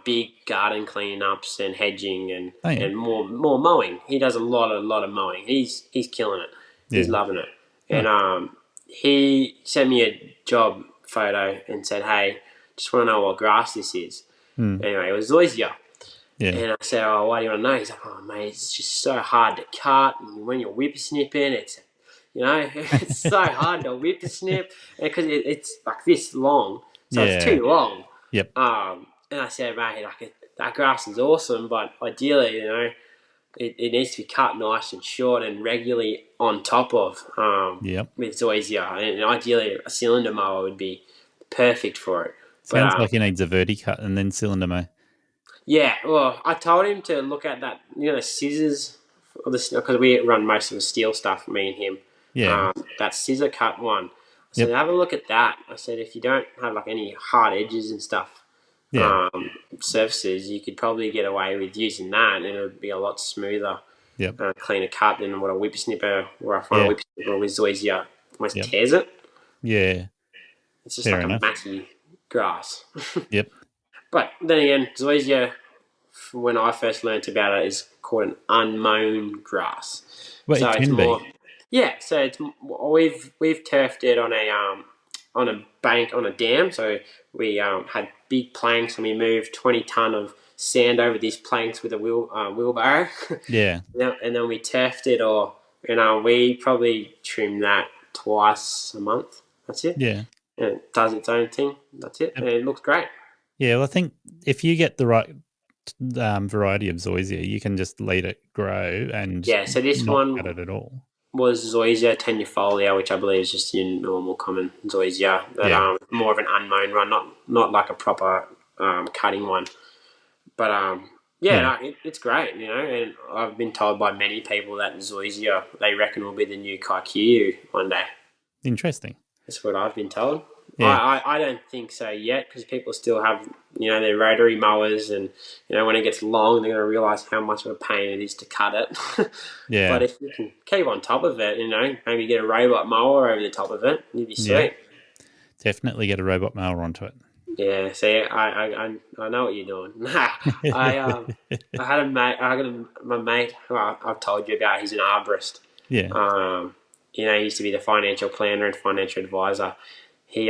big garden cleanups and hedging and more mowing. He does a lot of mowing. He's killing it. He's loving it. And he sent me a job photo and said, "Hey, just want to know what grass this is." Anyway, it was zoysia. Yeah. And I said, "Oh, why do you want to know?" He's like, "Oh, mate, it's just so hard to cut. And when you're whippersnipping, it's, it's so hard to whippersnip because it's like this long, so it's too long." Yep. And I said, "Mate, that grass is awesome, but ideally, it needs to be cut nice and short and regularly on top of with zoysia. And ideally, a cylinder mower would be perfect for it." Sounds like he needs a verticut and then cylinder mower. Yeah, well, I told him to look at that, the scissors, because we run most of the steel stuff, me and him. Yeah. That scissor cut one. I said, have a look at that. I said, if you don't have like any hard edges and stuff, surfaces, you could probably get away with using that, and it would be a lot smoother, cleaner cut than what a whippersnipper, or I find a whippersnipper with zoysia almost tears it. Yeah. It's just like a matty grass. Yep. But then again, zoysia, when I first learnt about it, is called an unmown grass. Well, so it can be. Yeah, so we've turfed it on a bank on a dam. So we had big planks, and we moved 20 ton of sand over these planks with a wheelbarrow. Yeah. And then we turfed it, or we probably trim that twice a month. That's it. Yeah. And it does its own thing. That's it. Yep. And it looks great. Yeah, well, I think if you get the right variety of zoysia, you can just let it grow and Yeah, so this not cut one it at all. was Zoysia tenuifolia, which I believe is just your normal common Zoysia, that Yeah. more of an unmown one, not like a proper cutting one. But yeah, Yeah. no, it's great, and I've been told by many people that Zoysia they reckon will be the new Kaikiu one day. Interesting. That's what I've been told. Yeah. I don't think so yet because people still have their rotary mowers, and when it gets long they're going to realise how much of a pain it is to cut it. Yeah. But if you can keep on top of it, maybe get a robot mower over the top of it, you'd be Yeah. sweet. Definitely get a robot mower onto it. Yeah, see, I know what you're doing. I had a mate. My mate who I've told you about. He's an arborist. Yeah. He used to be the financial planner and financial advisor. He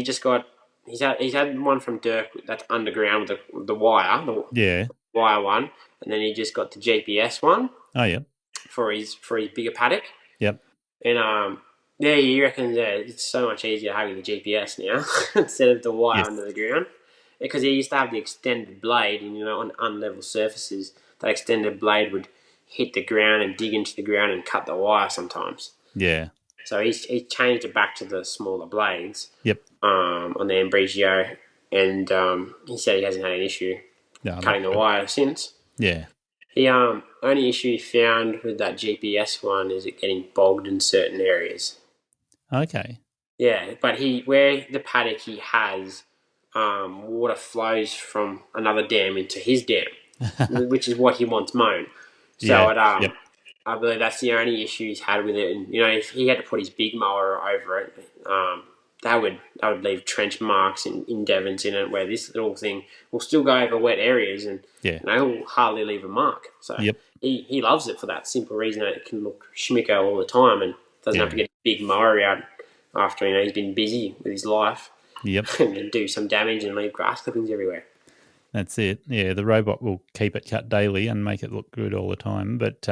just got he's had one from Dirk that's underground with the wire, the Yeah. wire one, and then he just got the GPS one Oh, yeah. for his bigger paddock. Yep. And yeah, he reckons it's so much easier having the GPS now instead of the wire Yes. under the ground. Because he used to have the extended blade, and on unlevel surfaces, that extended blade would hit the ground and dig into the ground and cut the wire sometimes. Yeah. So he changed it back to the smaller blades. Yep. On the Embrigio, and he said he hasn't had an issue No, cutting the wire since. Yeah. The only issue he found with that GPS one is it getting bogged in certain areas. Okay. Yeah, but where the paddock he has, water flows from another dam into his dam, which is what he wants mown. So Yeah. Yep. I believe that's the only issue he's had with it. And if he had to put his big mower over it, that would leave trench marks in Devons in it, where this little thing will still go over wet areas and he'll hardly leave a mark. So Yep. he loves it for that simple reason that it can look schmicko all the time and doesn't have to get a big mower out after he's been busy with his life. Yep. And do some damage and leave grass clippings everywhere. That's it. Yeah, the robot will keep it cut daily and make it look good all the time. But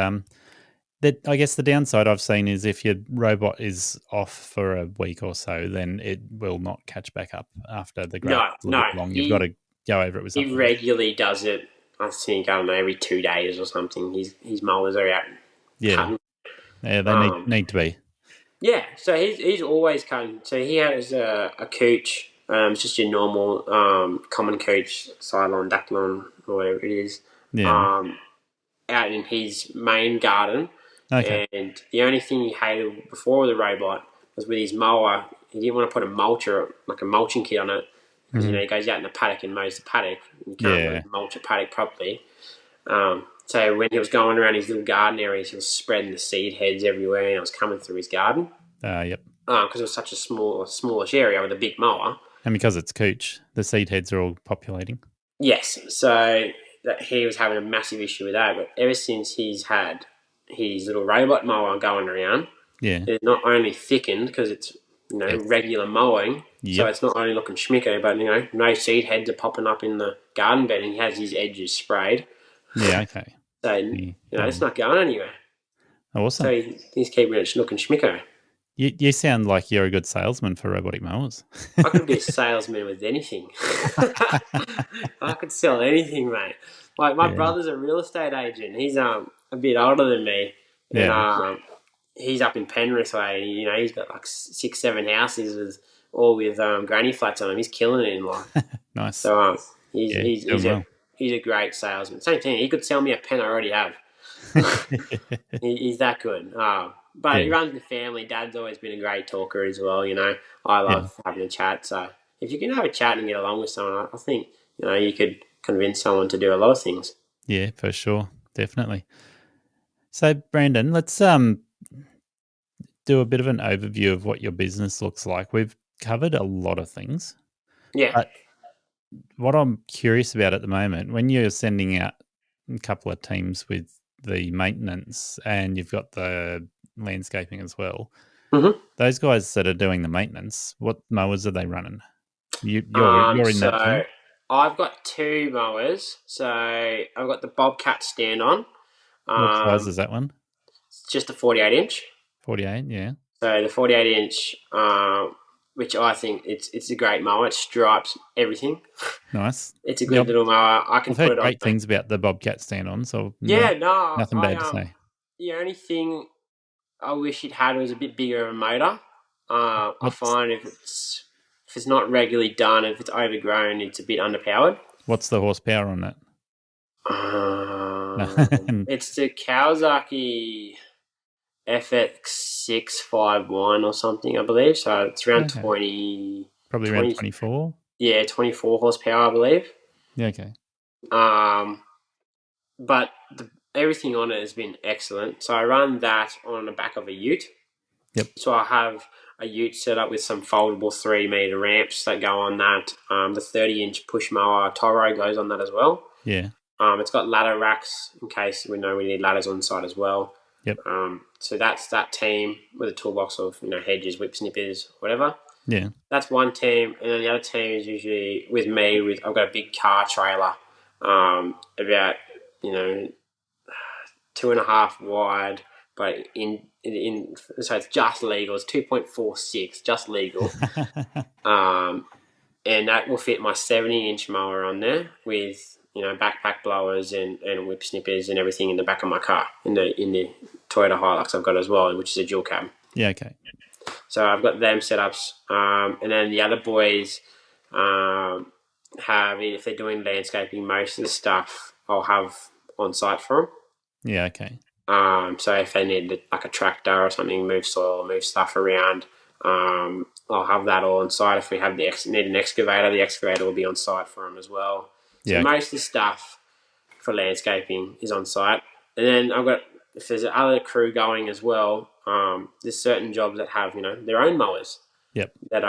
I guess the downside I've seen is if your robot is off for a week or so, then it will not catch back up after the grass is a little bit long. You've got to go over it with something. He regularly does it. I think, I don't know, every 2 days or something. His mowers are out cutting. Yeah, they need to be. Yeah, so he's always cutting. So he has a cooch. It's just your normal common cooch, Cylon, Daclon, or whatever it is. Yeah. Out in his main garden. Okay. And the only thing he hated before the robot was with his mower. He didn't want to put a mulching kit on it because he goes out in the paddock and mows the paddock. And you can't really mulch a paddock properly. So when he was going around his little garden areas, he was spreading the seed heads everywhere, and it was coming through his garden. Yep. Because it was such a smallish area with a big mower. And because it's cooch, the seed heads are all populating. Yes, so that he was having a massive issue with that. But ever since he's had his little robot mower going around, it's not only thickened because it's regular mowing, so it's not only looking schmicko, but no seed heads are popping up in the garden bed, and he has his edges sprayed. Yeah, okay. So it's not going anywhere. Awesome. So he's keeping it looking schmicko. You sound like you're a good salesman for robotic mowers. I could be a salesman with anything. I could sell anything, mate. Like my brother's a real estate agent. He's a bit older than me, and he's up in Penrith way. He's got like 6-7 houses with granny flats on them. He's killing it in life. Nice. So he's a great salesman. Same thing. He could sell me a pen I already have. He's that good. But he runs the family. Dad's always been a great talker as well. I love having a chat. So if you can have a chat and get along with someone, I think you could convince someone to do a lot of things. Yeah, for sure, definitely. So Brandon, let's do a bit of an overview of what your business looks like. We've covered a lot of things. Yeah. But what I'm curious about at the moment, when you're sending out a couple of teams with the maintenance and you've got the landscaping as well, those guys that are doing the maintenance, what mowers are they running? You're in that team? I've got 2 mowers. So I've got the Bobcat stand on. What size is that one? It's just a 48 inch. 48, yeah. So the 48 inch, which I think it's a great mower. It stripes everything. Nice. It's a good little mower. I can I've put heard it on. great things about the Bobcat stand-on, so Yeah, no, nothing bad to say. The only thing I wish it had was a bit bigger of a motor. I find if it's not regularly done, if it's overgrown, it's a bit underpowered. What's the horsepower on that? It's the Kawasaki FX651 or something, I believe. So it's around 20. Probably around 24. Yeah, 24 horsepower, I believe. Yeah, okay. But everything on it has been excellent. So I run that on the back of a ute. Yep. So I have a ute set up with some foldable 3-meter ramps that go on that. The 30-inch push mower Toro goes on that as well. Yeah. It's got ladder racks in case we know we need ladders on site as well. Yep. So that's that team with a toolbox of hedges, whip snippers, whatever. Yeah. That's one team, and then the other team is usually with me. I've got a big car trailer, about 2.5 wide, but so it's just legal. It's 2.46, just legal. And that will fit my 70-inch mower on there with backpack blowers and whip snippers and everything in the back of my car in the Toyota Hilux I've got as well, which is a dual cab. Yeah, okay. So I've got them setups, and then the other boys have, if they're doing landscaping, most of the stuff I'll have on site for them. Yeah, okay. So if they need like a tractor or something, move soil, move stuff around, I'll have that all on site. If we have need an excavator, the excavator will be on site for them as well. So most of the stuff for landscaping is on site. And then if there's other crew going as well, there's certain jobs that have, their own mowers. Yep. That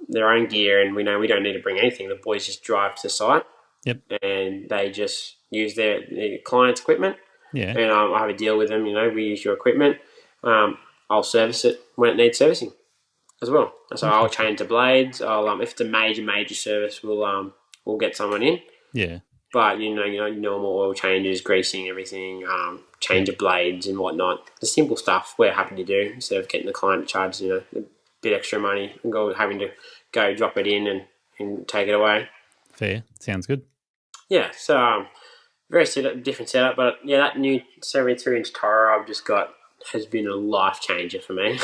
their own gear, and we know we don't need to bring anything. The boys just drive to site. Yep. And they just use their client's equipment. Yeah. And I have a deal with them, we use your equipment. I'll service it when it needs servicing as well. So I'll change the blades. I'll if it's a major service, we'll get someone in. Yeah. But normal oil changes, greasing, everything, change of blades and whatnot. The simple stuff we're happy to do instead of getting the client to charge a bit extra money and having to go drop it in and take it away. Fair. Sounds good. Yeah. So very different setup, but yeah, that new 72-inch Toro I've just got has been a life changer for me.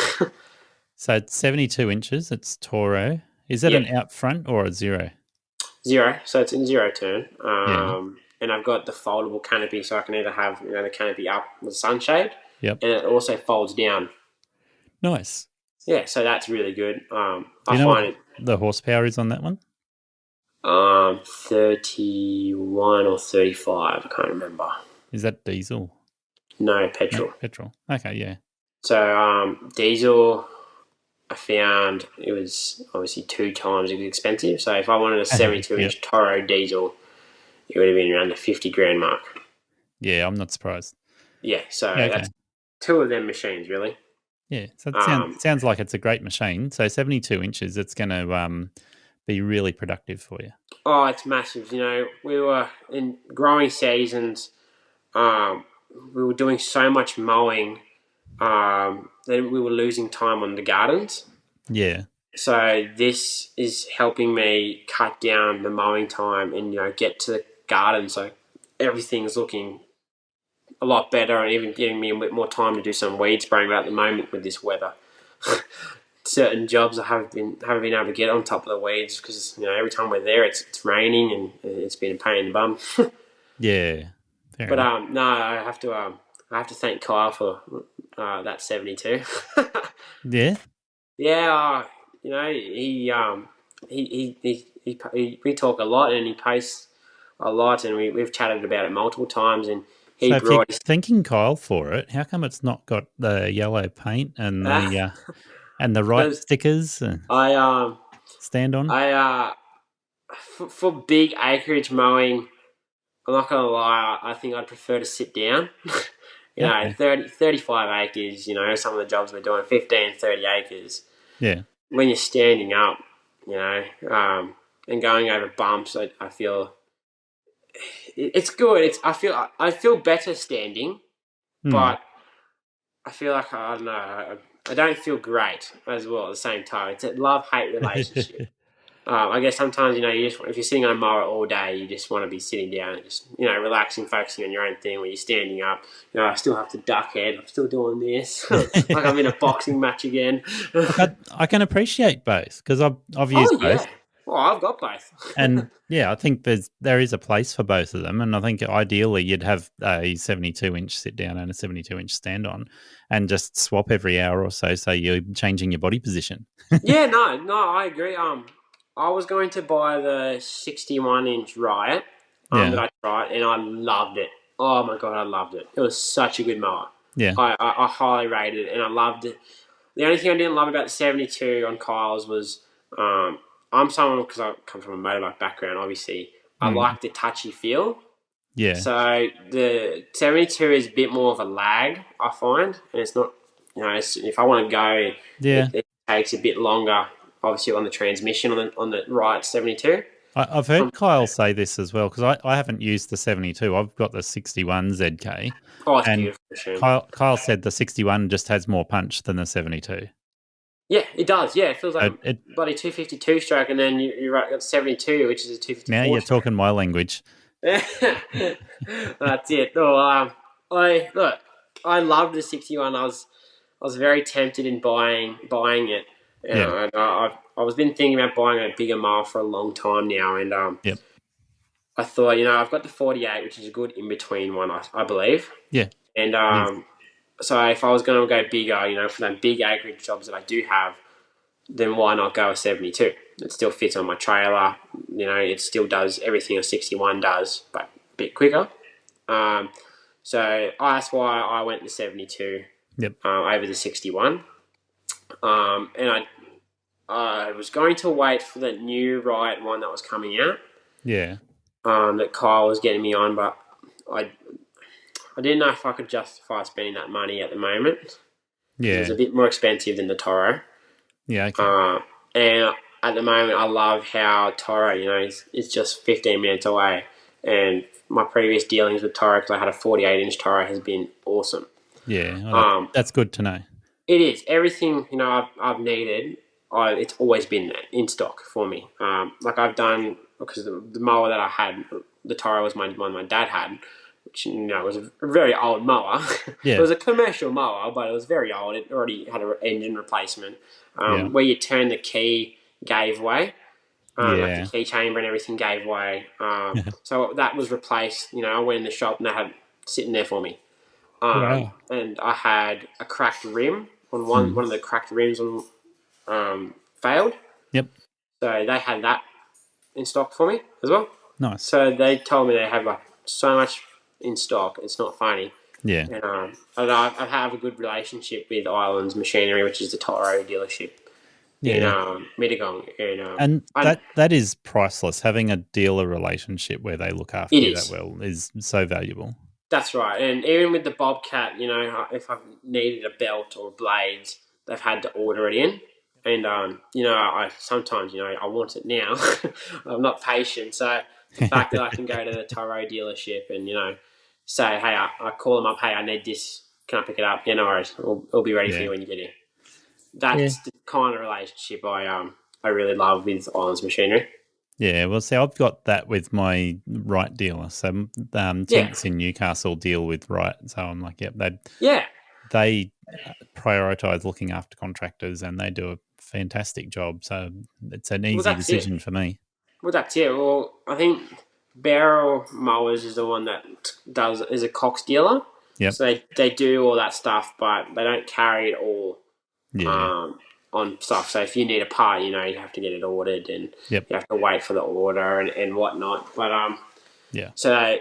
So it's 72 inches. It's Toro. Is that an out front or a zero? Zero. So it's in zero turn. And I've got the foldable canopy, so I can either have the canopy up with sunshade. Yep. And it also folds down. Nice. Yeah, so that's really good. Do you know what the horsepower is on that one? 31 or 35. I can't remember. Is that diesel? No, petrol. No, petrol. Okay, yeah. So diesel, I found it was obviously 2 times as expensive. So if I wanted a 72-inch Toro diesel, it would have been around the 50 grand mark. Yeah, I'm not surprised. Yeah, so that's 2 of them machines, really. Yeah, so it sounds like it's a great machine. So 72 inches, it's going to be really productive for you. Oh, it's massive. We were in growing seasons. We were doing so much mowing that we were losing time on the gardens. Yeah. So this is helping me cut down the mowing time and get to the garden. So everything's looking a lot better, and even giving me a bit more time to do some weed spraying. But at the moment with this weather, certain jobs I haven't been able to get on top of the weeds because every time we're there it's raining and it's been a pain in the bum. Yeah. But no, I have to thank Kyle for that 72. Yeah. Yeah, we talk a lot and he posts a lot, and we've chatted about it multiple times. And he so brought. If you're thanking Kyle for it, how come it's not got the yellow paint and the and the right stickers? Stand on. For big acreage mowing, I'm not gonna lie. I think I'd prefer to sit down. 35 acres. Some of the jobs we're doing, 15, 30 acres. Yeah. When you're standing up, and going over bumps, I feel it's good. I feel better standing, but I feel like I don't know. I don't feel great as well at the same time. It's a love-hate relationship. I guess sometimes, if you're sitting on a mower all day, you just want to be sitting down and just, relaxing, focusing on your own thing. When you're standing up, I still have to duck head. I'm still doing this. Like I'm in a boxing match again. Look, I can appreciate both because I've used Oh, yeah. both. Well, I've got both. And yeah, I think there is a place for both of them, and I think ideally you'd have a 72-inch sit down and a 72-inch stand on, and just swap every hour or so, so you're changing your body position. Yeah, no, I agree. I was going to buy the 61-inch Riot that I tried, and I loved it. Oh my god, I loved it. It was such a good mower. Yeah, I highly rated it, and I loved it. The only thing I didn't love about the 72 on Kyle's was I'm someone, because I come from a motorbike background, obviously, I like the touchy feel. yeah. So the 72 is a bit more of a lag, I find, and it's not, if I want to go, it takes a bit longer, obviously, on the transmission on the right 72. I've heard Kyle say this as well, because I haven't used the 72. I've got the 61 ZK. Oh, it's and beautiful machine. Kyle said the 61 just has more punch than the 72. Yeah, it does. Yeah, it feels like bloody 252 stroke, and then you're right, got 72, which is a 254. Now you're talking my language. That's it. Oh, I loved the 61. I was very tempted in buying it. And I was been thinking about buying a bigger mower for a long time now, and I thought, I've got the 48, which is a good in between one, I believe. Yeah. And so if I was going to go bigger, for them big acreage jobs that I do have, then why not go a 72? It still fits on my trailer. It still does everything a 61 does, but a bit quicker. So that's why I went the 72 over the 61. And I was going to wait for the new Riot one that was coming out. Yeah. That Kyle was getting me on, but I didn't know if I could justify spending that money at the moment. Yeah. It was a bit more expensive than the Toro. Yeah, okay. And at the moment, I love how Toro, it's just 15 minutes away. And my previous dealings with Toro, because I had a 48-inch Toro, has been awesome. Yeah, well, that's good to know. It is. Everything, I've needed, it's always been in stock for me. Like I've done, because the mower that I had, the Toro was one my dad had, which, was a very old mower. Yeah. It was a commercial mower, but it was very old. It already had an engine replacement. Where you turn the key gave way. Like the key chamber and everything gave way. So that was replaced. I went in the shop and they had it sitting there for me. Wow. And I had a cracked rim on one of the cracked rims failed. Yep. So they had that in stock for me as well. Nice. So they told me they have so much in stock. It's not funny. Yeah. And I have a good relationship with Highlands Machinery, which is the Toro dealership in Mittagong. And that is priceless. Having a dealer relationship where they look after you that well is so valuable. That's right. And even with the Bobcat, if I've needed a belt or blades, they've had to order it in. And, I sometimes, I want it now. I'm not patient. So the fact that I can go to the Toro dealership and, say, hey, I call them up, hey, I need this. Can I pick it up? Yeah, no worries. It'll be ready for you when you get here. That's the kind of relationship I really love with Islands Machinery. Yeah, well, see, I've got that with my Wright dealer. So Tents in Newcastle deal with Wright. So I'm like, they prioritise looking after contractors and they do a fantastic job. So it's an easy decision for me. Well, that's it. Well, I think Barrel Mowers is the one that is a Cox dealer. Yep. So they do all that stuff, but they don't carry it all on stuff. So if you need a part, you have to get it ordered and you have to wait for the order and whatnot. But so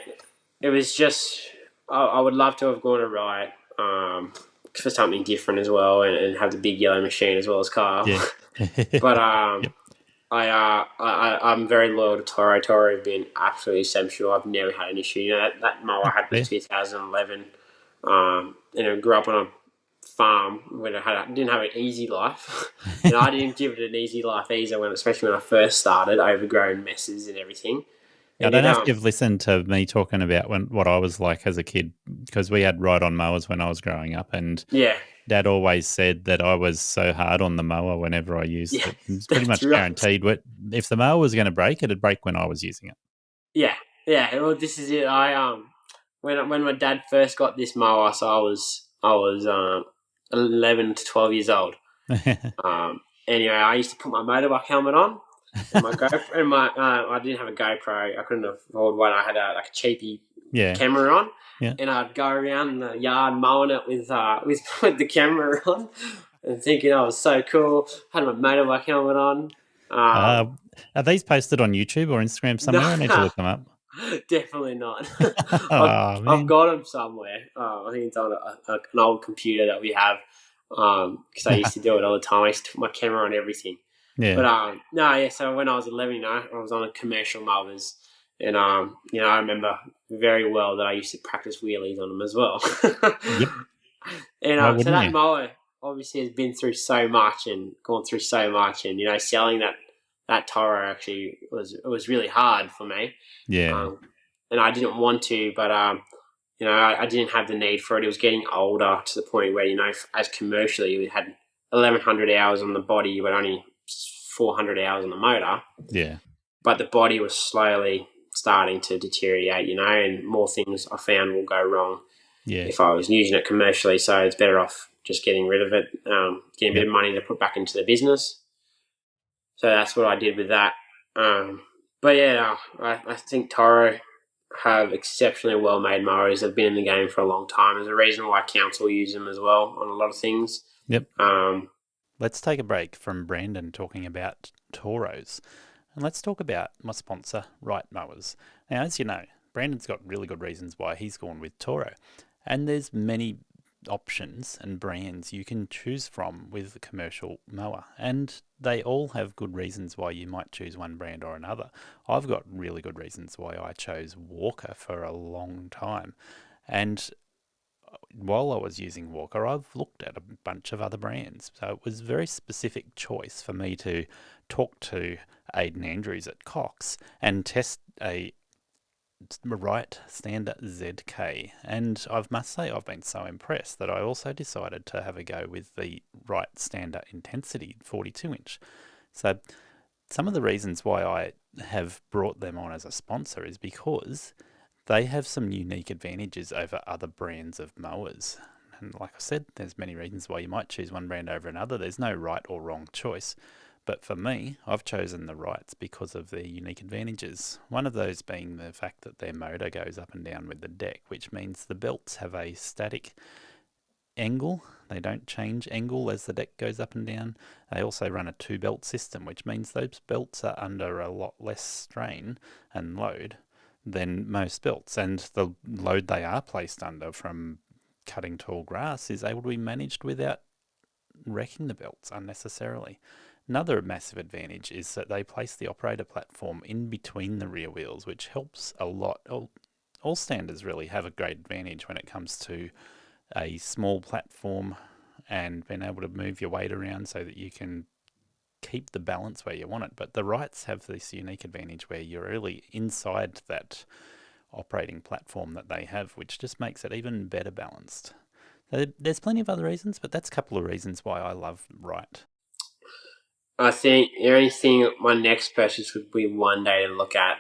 it was just I would love to have gone to Riot for something different as well and have the big yellow machine as well as Kyle. Yeah. But I'm very loyal to Toro. Toro have been absolutely essential. I've never had an issue. That mower I had was 2011. Grew up on a farm where I didn't have an easy life. And I didn't give it an easy life either, especially when I first started, overgrown messes and everything. I don't know if you've listened to me talking about what I was like as a kid, because we had ride-on mowers when I was growing up, and Dad always said that I was so hard on the mower whenever I used Yeah, it. It's pretty that's much right. guaranteed. If the mower was going to break, it'd break when I was using it. Yeah. Well, this is it. When my dad first got this mower, so I was 11 to 12 years old. Anyway, I used to put my motorbike helmet on, and my GoPro, and I didn't have a GoPro. I couldn't afford one. I had a cheapy camera on, and I'd go around the yard mowing it with the camera on, and thinking I was so cool. Had my motorbike helmet on. Are these posted on YouTube or Instagram somewhere? I need to look them up. Definitely not. Oh, I've got them somewhere. I think it's on an old computer that we have, because I used to do it all the time. I used to put my camera on everything. Yeah. But no, yeah. So when I was 11, I was on a commercial mowers, and I remember very well that I used to practice wheelies on them as well. Yep. And so that mower obviously has been through so much and gone through so much, and selling that Toro actually was really hard for me. Yeah. And I didn't want to, but I didn't have the need for it. It was getting older to the point where as commercially we had 1,100 hours on the body, but only 400 hours on the motor. Yeah. But the body was slowly starting to deteriorate, and more things I found will go wrong if I was using it commercially. So it's better off just getting rid of it, getting a bit of money to put back into the business. So that's what I did with that. But yeah, I think Toro have exceptionally well-made mowers. They've been in the game for a long time. There's a reason why council use them as well on a lot of things. Yep. Let's take a break from Brandon talking about Toros, and let's talk about my sponsor, Right Mowers. Now, as you know, Brandon's got really good reasons why he's gone with Toro, and there's many options and brands you can choose from with a commercial mower, and they all have good reasons why you might choose one brand or another. I've got really good reasons why I chose Walker for a long time, and while I was using Walker, I've looked at a bunch of other brands, so it was a very specific choice for me to talk to Aidan Andrews at Cox and test a Right Standard ZK, and I must say I've been so impressed that I also decided to have a go with the Right Standard Intensity 42-inch. So some of the reasons why I have brought them on as a sponsor is because they have some unique advantages over other brands of mowers. And like I said, there's many reasons why you might choose one brand over another. There's no right or wrong choice. But for me, I've chosen the Rights because of their unique advantages. One of those being the fact that their motor goes up and down with the deck, which means the belts have a static angle. They don't change angle as the deck goes up and down. They also run a 2-belt system, which means those belts are under a lot less strain and load than most belts. And the load they are placed under from cutting tall grass is able to be managed without wrecking the belts unnecessarily. Another massive advantage is that they place the operator platform in between the rear wheels, which helps a lot. All standers really have a great advantage when it comes to a small platform and being able to move your weight around so that you can keep the balance where you want it. But the Rights have this unique advantage where you're really inside that operating platform that they have, which just makes it even better balanced. So there's plenty of other reasons, but that's a couple of reasons why I love Right. I think the only thing my next purchase would be one day to look at.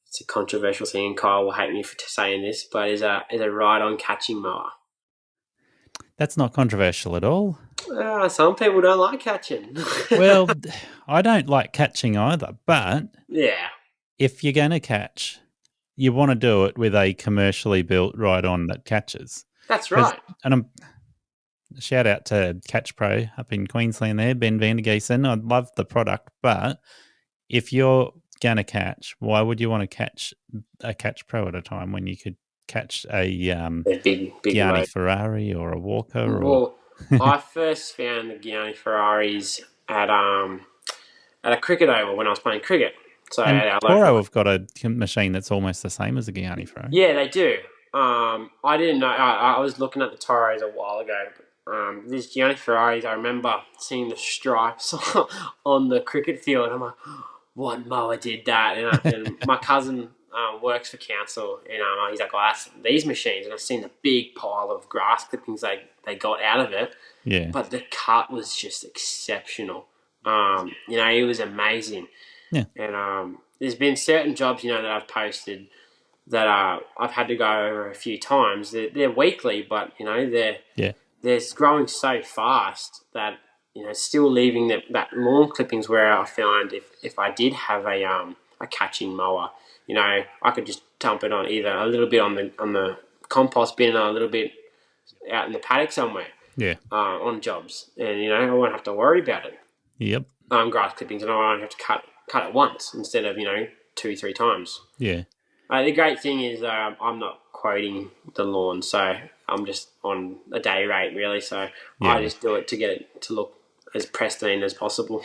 It's a controversial thing, and Kyle will hate me for saying this, but is a ride-on catching mower. That's not controversial at all. Some people don't like catching. Well, I don't like catching either, but if you're going to catch, you want to do it with a commercially built ride-on that catches. That's right. And shout out to Catch Pro up in Queensland there, Ben Vandergeesen. I love the product, but if you're going to catch, why would you want to catch a Catch Pro at a time when you could catch a big Gianni Ferrari or a Walker? Well, I first found the Gianni Ferraris at a cricket oval when I was playing cricket. So and Toro have got a machine that's almost the same as a Gianni Ferrari. Yeah, they do. I didn't know. I was looking at the Toros a while ago. These Gianni Ferraris, I remember seeing the stripes on the cricket field. I'm like, what mower did that? And my cousin works for council, and he's like, "Oh, that's these machines," and I've seen the big pile of grass clippings they got out of it. Yeah. But the cut was just exceptional. It was amazing. Yeah. And there's been certain jobs, that I've posted that I've had to go over a few times. They're weekly, but they're growing so fast that still leaving that lawn clippings where I found if I did have a catching mower, I could just dump it on either a little bit on the compost bin and a little bit out in the paddock somewhere. Yeah. On jobs, and I won't have to worry about it. Yep. Grass clippings, and I won't have to cut it once instead of 2-3 times. Yeah. The great thing is I'm not quoting the lawn, so I'm just on a day rate really. So I just do it to get it to look as pristine as possible.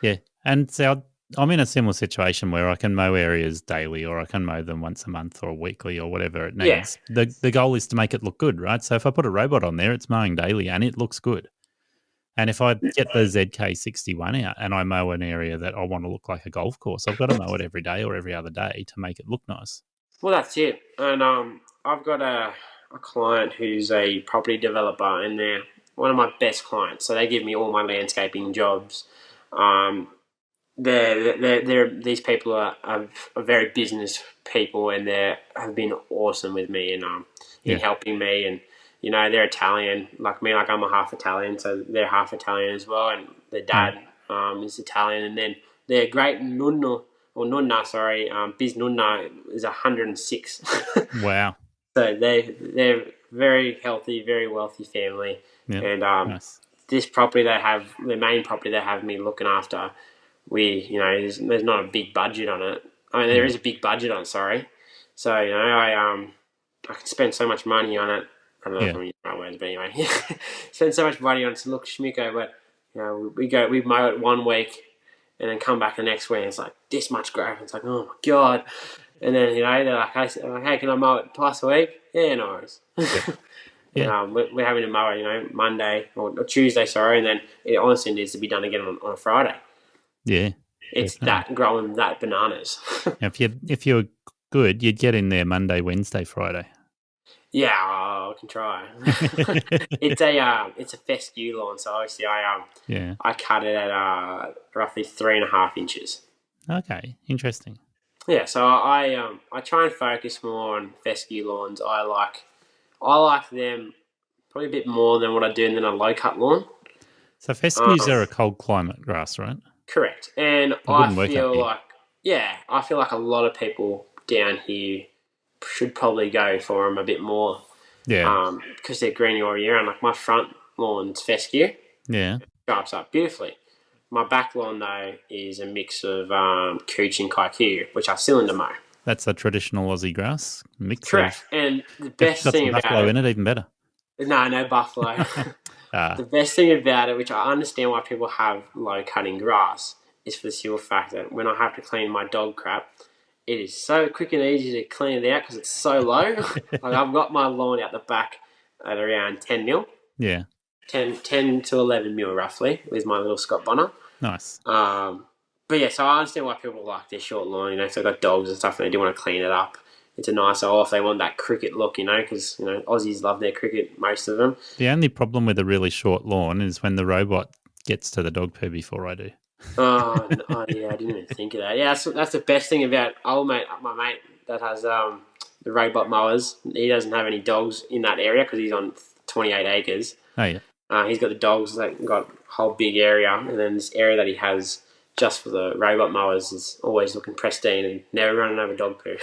Yeah, and so I'm in a similar situation where I can mow areas daily, or I can mow them once a month or weekly or whatever it needs. Yeah. The goal is to make it look good, right? So if I put a robot on there, it's mowing daily and it looks good. And if I get the ZK61 out and I mow an area that I want to look like a golf course, I've got to mow it every day or every other day to make it look nice. Well, that's it. And I've got a client who's a property developer, and they're one of my best clients. So they give me all my landscaping jobs. These people are very business people, and they have been awesome with me and in helping me. And they're Italian like me, like I'm a half Italian, so they're half Italian as well. And their dad is Italian, and then their great nonna, sorry, Biz Nonna is 106. Wow. So they're very healthy, very wealthy family. Yep. And Nice. this property they have, the main property they have me looking after, there's not a big budget on it. I mean, there is a big budget on it, sorry. So, I can spend so much money on it. I don't know if I'm using my words, but anyway. Spend so much money on it to look schmicko, but, we mow it 1 week and then come back the next week and it's like this much growth. It's like, oh my God. And then, they're like, hey, can I mow it twice a week? Yeah, no worries. Yeah. And, we're having to mow it, Monday or Tuesday, sorry, and then it honestly needs to be done again on a Friday. Yeah. It's that growing that bananas. If you're good, you'd get in there Monday, Wednesday, Friday. Yeah, I can try. It's a fescue lawn, so obviously I cut it at roughly 3.5 inches. Okay, interesting. Yeah, so I try and focus more on fescue lawns. I like them probably a bit more than what I do than a low cut lawn. So fescues are a cold climate grass, right? Correct, and I feel like a lot of people down here should probably go for them a bit more. Yeah. Because they're green all year round. Like my front lawn's fescue. Yeah. Sharps up beautifully. My back lawn though is a mix of cooch and kaiku, which I cylinder mow. That's a traditional Aussie grass mix. Correct. And the best thing about buffalo in it, even better. No buffalo. The best thing about it, which I understand why people have low cutting grass, is for the simple fact that when I have to clean my dog crap, it is so quick and easy to clean it out because it's so low. Like I've got my lawn out the back at around 10 mil. Yeah. 10 to 11 mil roughly with my little Scott Bonner. Nice. But yeah, so I understand why people like their short lawn, if they've got dogs and stuff and they do want to clean it up. It's a nice if they want that cricket look, because, Aussies love their cricket, most of them. The only problem with a really short lawn is when the robot gets to the dog poo before I do. Oh yeah, I didn't even think of that. Yeah, that's the best thing about my mate that has the robot mowers. He doesn't have any dogs in that area because he's on 28 acres. Oh, yeah. He's got the dogs that got a whole big area, and then this area that he has just for the robot mowers is always looking pristine and never running over dog poo.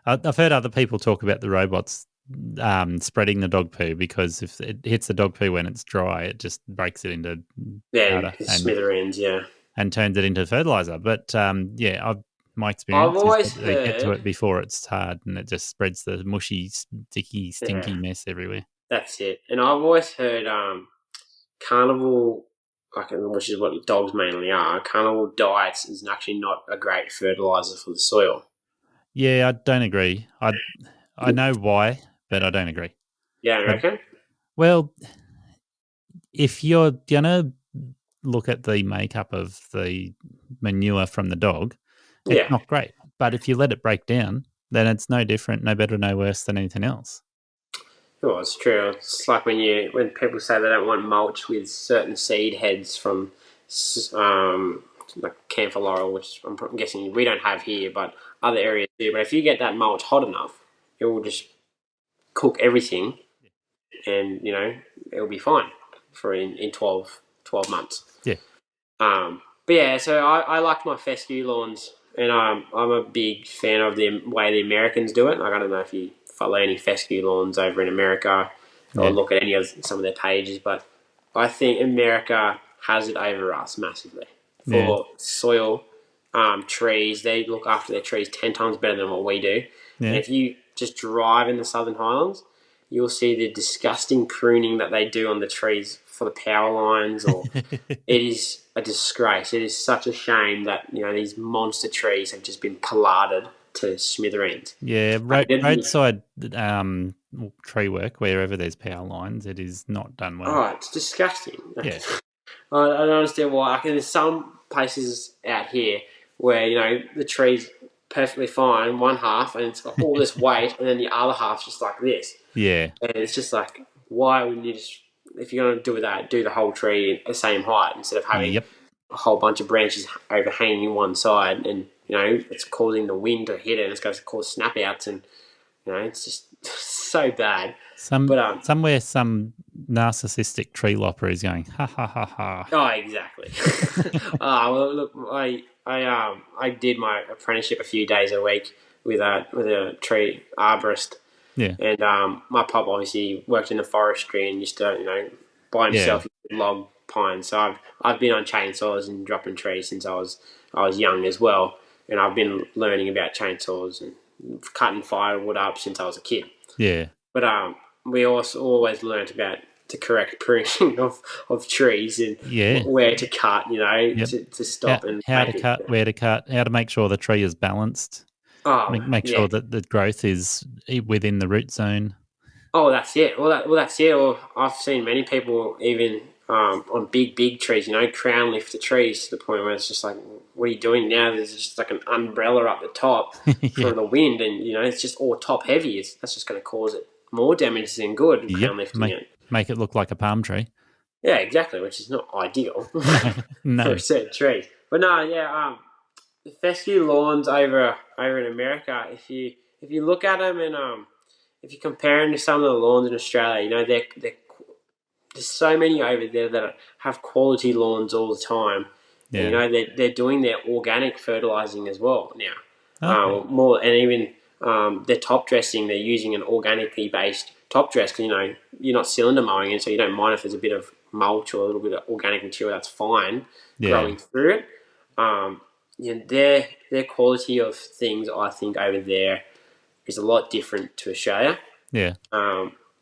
I've heard other people talk about the robots spreading the dog poo because if it hits the dog poo when it's dry, it just breaks it into powder smithereens, and turns it into fertilizer. But my experience is that they get to it before it's hard, and it just spreads the mushy, sticky, stinky mess everywhere. That's it. And I've always heard carnival, which is what dogs mainly are, carnival diets is actually not a great fertilizer for the soil. Yeah, I don't agree. I know why, but I don't agree. Yeah, I reckon? Well, if you're going to look at the makeup of the manure from the dog, it's not great. But if you let it break down, then it's no different, no better, no worse than anything else. Well, it's true. It's like when people say they don't want mulch with certain seed heads from like camphor laurel, which I'm guessing we don't have here, but other areas do. But if you get that mulch hot enough, it will just cook everything, and it'll be fine for in 12 months. Yeah. But yeah, so I like my fescue lawns, and I'm a big fan of the way the Americans do it. Like, I don't know if you follow any fescue lawns over in America or look at any of some of their pages, but I think America has it over us massively for soil. Trees, they look after their trees 10 times better than what we do. Yeah. And if you just drive in the Southern Highlands, you'll see the disgusting pruning that they do on the trees for the power lines, or it is a disgrace. It is such a shame that these monster trees have just been pollarded to smithereens. Yeah, roadside tree work, wherever there's power lines, it is not done well. Oh, it's disgusting. Yeah. I don't understand why. Like, there's some places out here where the tree's perfectly fine, one half, and it's got all this weight, and then the other half's just like this. Yeah. And it's just like, why wouldn't you just, if you're going to do that, do the whole tree the same height instead of having a whole bunch of branches overhanging one side, and it's causing the wind to hit it, and it's going to cause snap outs, and it's just so bad. Somewhere some narcissistic tree lopper is going, ha ha ha ha. Oh, exactly. Well, look, I did my apprenticeship a few days a week with a tree arborist. Yeah. And my pop obviously worked in the forestry and used to by himself log pines. So I've been on chainsaws and dropping trees since I was young as well, and I've been learning about chainsaws and cutting firewood up since I was a kid. Yeah. But we also always learnt about the correct pruning of trees and where to cut, to stop how to cut, where to cut, how to make sure the tree is balanced. Make sure that the growth is within the root zone. Oh, that's it. Well, that's it. Or I've seen many people even on big trees, crown lift the trees to the point where it's just like, what are you doing now? There's just like an umbrella up the top for the wind, and it's just all top heavy. That's just going to cause it more damage than good. Crown lifting it. Make it look like a palm tree. Yeah, exactly, which is not ideal No. for a certain tree. But no, the fescue lawns over in America, if you look at them and if you compare them to some of the lawns in Australia, there's so many over there that have quality lawns all the time. Yeah. And, they're doing their organic fertilizing as well now. Okay. More, and even their top dressing, they're using an organically based top dress because you're not cylinder mowing it, so you don't mind if there's a bit of mulch or a little bit of organic material. That's fine growing through it. Their quality of things, I think, over there is a lot different to Australia. Yeah.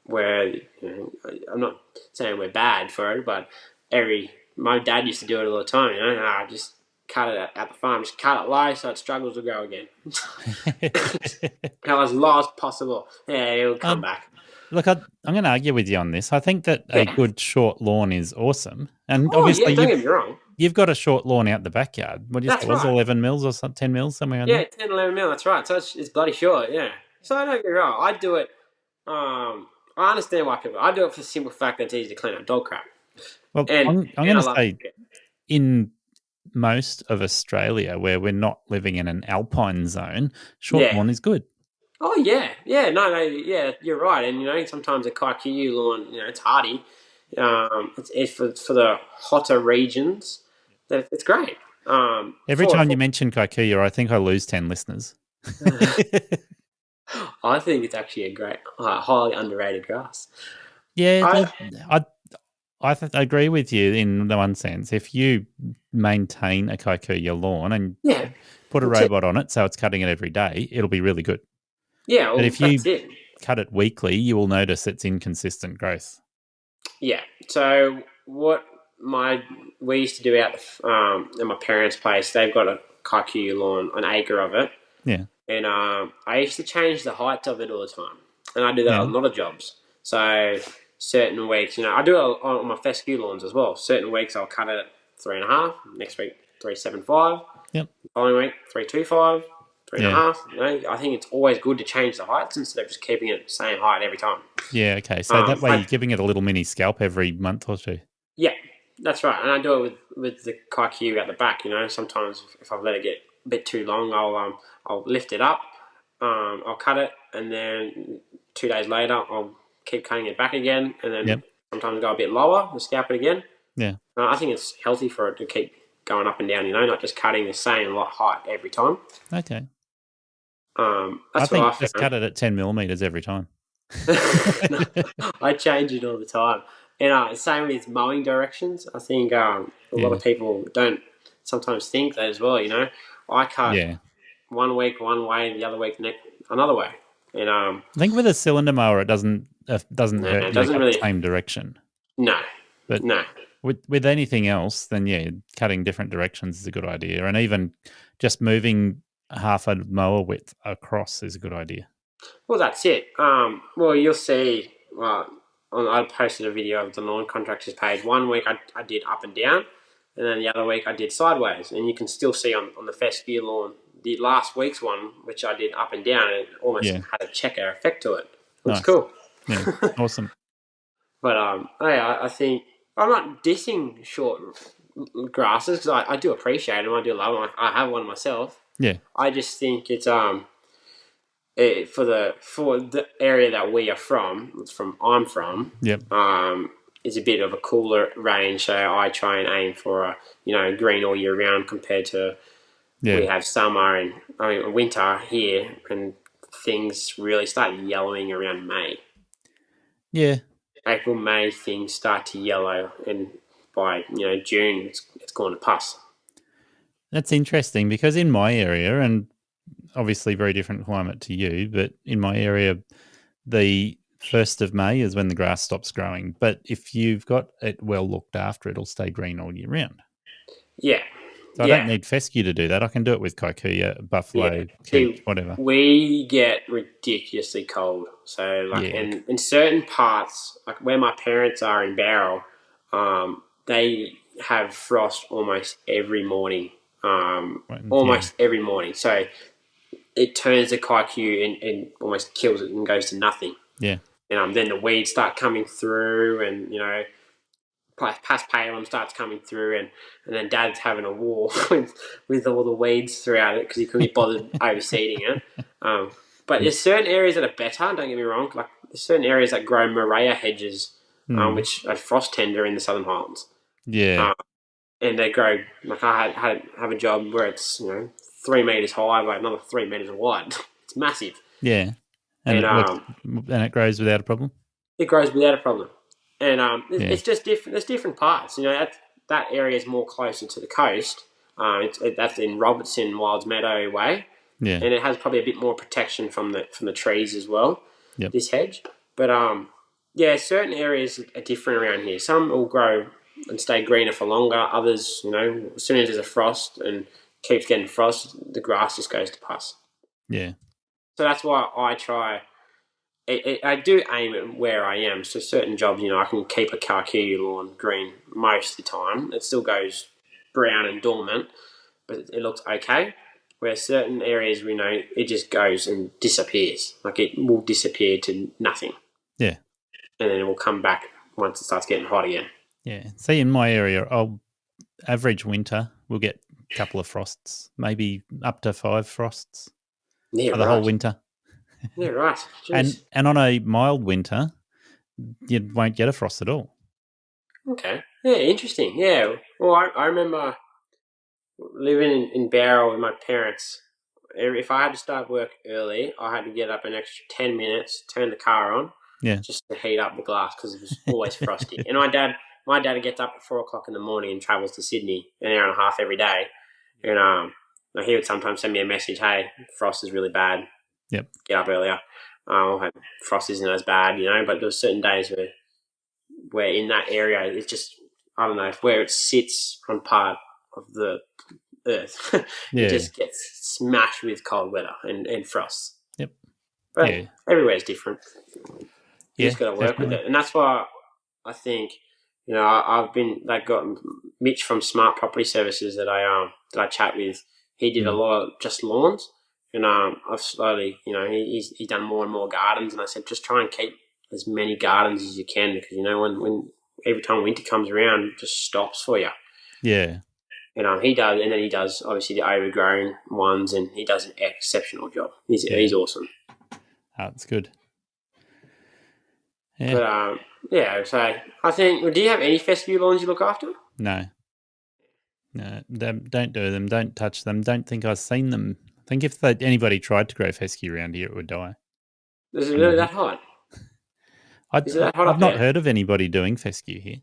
Where I'm not saying we're bad for it, but my dad used to do it all the time. Just cut it at the farm, just cut it low so it struggles to grow again. How as low as possible. Yeah, it'll come back. Look, I'm going to argue with you on this. I think that a good short lawn is awesome, and don't obviously get me wrong. You've got a short lawn out the backyard. What do you say? Was 11 mils or 10 mils somewhere on there? Yeah, 10, 11 mil. That's right. So it's bloody short. Yeah. So don't get me wrong. I do it. I understand why people. I do it for the simple fact that it's easy to clean up dog crap. Well, I'm going to say, in most of Australia, where we're not living in an alpine zone, short lawn is good. Oh yeah, no, yeah, you're right. And sometimes a kikuyu lawn, it's hardy. It's for the hotter regions. It's great. Every time you mention kikuyu, I think I lose 10 listeners. I think it's actually a great, highly underrated grass. Yeah, I agree with you in the one sense. If you maintain a kikuyu lawn and put a robot on it so it's cutting it every day, it'll be really good. Yeah, well, but if you cut it weekly, you will notice it's inconsistent growth. Yeah. So what we used to do out at my parents' place, they've got a kikuyu lawn, an acre of it. Yeah. And I used to change the height of it all the time. And I do that on a lot of jobs. So certain weeks, I do it on my fescue lawns as well. Certain weeks I'll cut it at 3.5. Next week, 3.75. Yep. Following week, 3.25. 3.5. You know, I think it's always good to change the heights instead of just keeping it the same height every time. Yeah, okay. So that way you're giving it a little mini scalp every month or two. Yeah, that's right. And I do it with the kaiku at the back. You know, sometimes if I let it get a bit too long, I'll lift it up, I'll cut it, and then 2 days later I'll keep cutting it back again, and then sometimes go a bit lower and scalp it again. Yeah. I think it's healthy for it to keep going up and down. You know, not just cutting the same height every time. Okay. That's I what I think just found. cut it at 10 millimeters every time. No, I change it all the time. And same with mowing directions. I think a lot of people don't sometimes think that as well. You know, I cut 1 week one way, the other week another way. And I think with a cylinder mower, it doesn't hurt it you to doesn't cut really. the same direction. No, But no. with anything else, then cutting different directions is a good idea, and even just moving half a mower width across is a good idea. Well, that's it. Well, you'll see. I posted a video of the lawn contractors page. 1 week I did up and down, and then the other week I did sideways. And you can still see on the fescue lawn the last week's one, which I did up and down, and it almost had a checker effect to it. Looks cool. Yeah, awesome. But I think I'm not dissing short grasses because I do appreciate them. I do love them. I have one myself. Yeah. I just think it's for the area that we are from, I'm from, is a bit of a cooler range. So I try and aim for green all year round compared to we have summer and winter here, and things really start yellowing around May. Yeah. April, May, things start to yellow, and by June it's gone to pus. That's interesting because in my area, and obviously very different climate to you, but in my area, the 1st of May is when the grass stops growing. But if you've got it well looked after, it'll stay green all year round. Yeah. So I don't need fescue to do that. I can do it with kikuyu, buffalo, keep, whatever. We get ridiculously cold. So and in certain parts, like where my parents are in Barrel, they have frost almost every morning. Every morning. So it turns the kaiku and almost kills it and goes to nothing. Yeah. And then the weeds start coming through, and past palum starts coming through, and then Dad's having a war with all the weeds throughout it because he couldn't be bothered overseeding it. But there's certain areas that are better. Don't get me wrong. Like there's certain areas that grow Morea hedges, which are frost tender in the Southern Highlands. Yeah. And they grow like I have a job where it's 3 meters high by another 3 meters wide. It's massive. Yeah. And it grows without a problem? It grows without a problem. And it's just different. There's different parts. That area is more closer to the coast. That's in Robertson, Wilds Meadow way. Yeah. And it has probably a bit more protection from the trees as well, this hedge. But certain areas are different around here. Some will grow and stay greener for longer. Others, as soon as there's a frost and keeps getting frost, the grass just goes to pus. Yeah. So that's why I try. I do aim at where I am. So certain jobs, I can keep a kikuyu lawn green most of the time. It still goes brown and dormant, but it looks okay. Where certain areas, it just goes and disappears. Like it will disappear to nothing. Yeah. And then it will come back once it starts getting hot again. Yeah. See, in my area, average winter, we'll get a couple of frosts, maybe up to 5 frosts for the whole winter. Yeah, right. And on a mild winter, you won't get a frost at all. Okay. Yeah, interesting. Yeah. Well, I remember living in Barrow with my parents. If I had to start work early, I had to get up an extra 10 minutes, turn the car on, just to heat up the glass because it was always frosty. And my dad gets up at 4 o'clock in the morning and travels to Sydney an hour and a half every day. And he would sometimes send me a message, hey, frost is really bad. Yep. Get up earlier. Frost isn't as bad, but there's certain days where in that area, it's just, I don't know, where it sits on part of the earth, it just gets smashed with cold weather and frost. Yep. But everywhere's different. You just got to work with it. And that's why I think, I've got Mitch from Smart Property Services that I chat with. He did a lot of just lawns. And I've slowly, he's done more and more gardens, and I said just try and keep as many gardens as you can, because when every time winter comes around, it just stops for you. Yeah. And he does, and then he does obviously the overgrown ones, and he does an exceptional job. He's awesome. That's good. Yeah. But so I think. Do you have any fescue lawns you look after? No, don't do them. Don't touch them. Don't think I've seen them. I think if anybody tried to grow fescue around here, it would die. Is it really that hot? Is it that hot I've up not there? heard of anybody doing fescue here.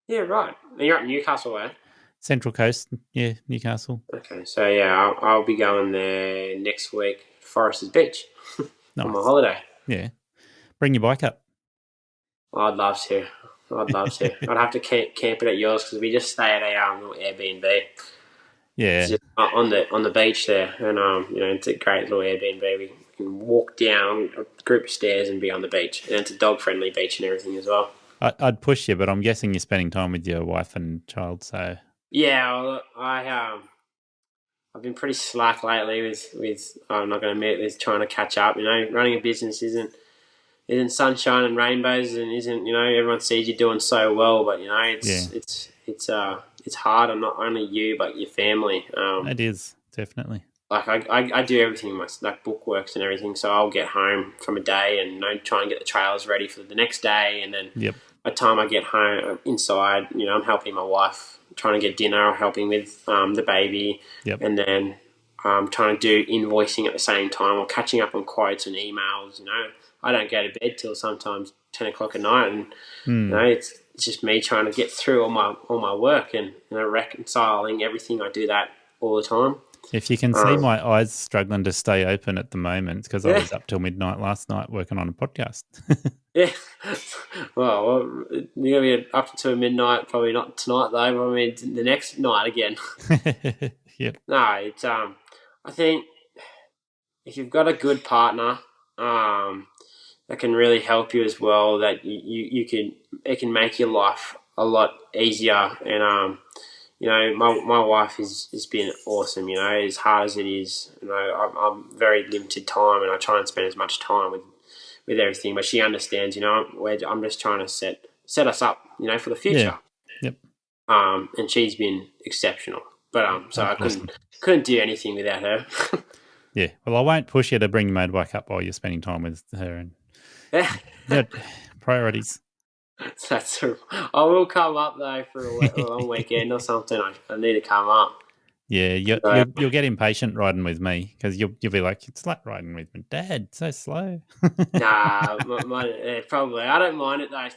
Yeah, right. And you're up Newcastle way. Central Coast, yeah, Newcastle. Okay, so yeah, I'll be going there next week, Foresters Beach, Nice. on my holiday. Yeah, bring your bike up. I'd love to. I'd have to camp it at yours, because we just stay at a little Airbnb. Yeah, It's just on the beach there, and it's a great little Airbnb. We can walk down a group of stairs and be on the beach, and it's a dog friendly beach and everything as well. I'd push you, but I'm guessing you're spending time with your wife and child, so yeah. Well, I've been pretty slack lately with I'm not going to admit, with trying to catch up. Running a business isn't sunshine and rainbows, and isn't everyone sees you doing so well, but it's hard on not only you but your family. It is definitely. Like I do everything, like bookworks and everything. So I'll get home from a day and try and get the trailers ready for the next day, and then by the time I get home inside, I'm helping my wife trying to get dinner, helping with the baby, and then trying to do invoicing at the same time, or catching up on quotes and emails. I don't go to bed till sometimes 10 o'clock at night, and it's just me trying to get through all my work and reconciling everything. I do that all the time. If you can see my eyes struggling to stay open at the moment, because I was up till midnight last night working on a podcast. Yeah. Well, you're going to be up to midnight, probably not tonight though, but I mean the next night again. Yep. No, it's I think if you've got a good partner that can really help you as well, that it can make your life a lot easier. And my wife has been awesome. As hard as it is, I'm very limited time, and I try and spend as much time with everything. But she understands. I'm just trying to set us up, for the future. Yeah. Yep. And she's been exceptional. But so I couldn't do anything without her. Yeah. Well, I won't push you to bring your motorbike up while you're spending time with her. And priorities. That's true. I will come up though for a long weekend or something. I need to come up. Yeah, you'll get impatient riding with me, because you'll be like, it's like riding with me, Dad. So slow. Nah, probably. I don't mind it though.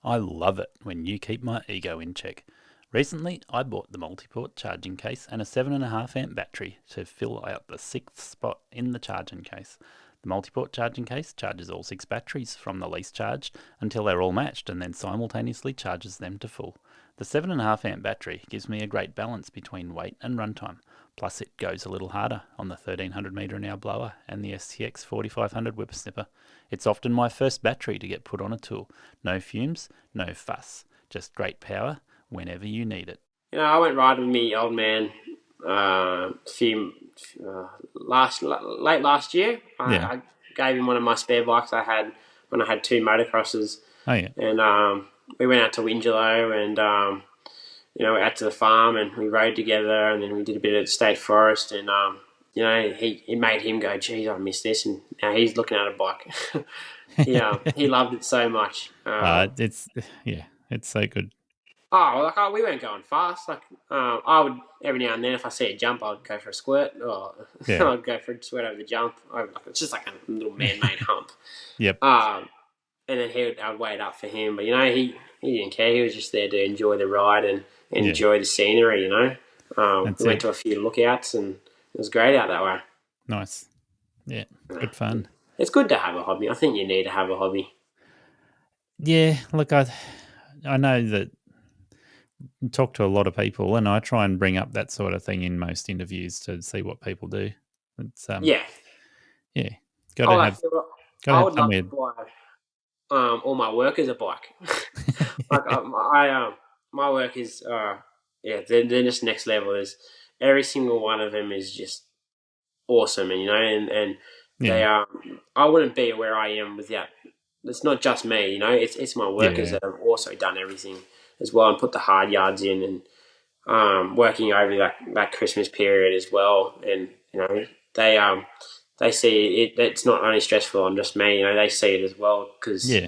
I love it when you keep my ego in check. Recently, I bought the multi-port charging case and a 7.5 amp battery to fill out the 6th spot in the charging case. The multi-port charging case charges all 6 batteries from the least charge until they're all matched, and then simultaneously charges them to full. The 7.5 amp battery gives me a great balance between weight and runtime. Plus it goes a little harder on the 1300 metre an hour blower and the STX 4500 whippersnipper. It's often my first battery to get put on a tool. No fumes, no fuss. Just great power whenever you need it. I went riding with me old man late last year. I gave him one of my spare bikes I had when I had 2 motocrosses. Oh yeah. And we went out to Wingelow, and out to the farm, and we rode together, and then we did a bit of the state forest, and it made him go, geez, I miss this, and now he's looking at a bike. He loved it so much. It's so good. We weren't going fast. I would, every now and then, if I see a jump, I'd go for a squirt, or I'd go for a squirt over the jump. It's just like a little man-made hump. Yep. And then I'd wait up for him, but he didn't care. He was just there to enjoy the ride and enjoy the scenery. We went to a few lookouts, and it was great out that way. Nice. Yeah, good fun. It's good to have a hobby. I think you need to have a hobby. Yeah, look, I know that I talk to a lot of people, and I try and bring up that sort of thing in most interviews to see what people do. It's Got to have. I would love to buy all my workers a bike. My work is they're just next level. every single one of them is just awesome, and and they Yeah. I wouldn't be where I am without. It's not just me, it's my workers Yeah. that have also done everything as well and put the hard yards in, and working over that Christmas period as well, and they they see it. It's not only stressful on just me, they see it as well because Yeah.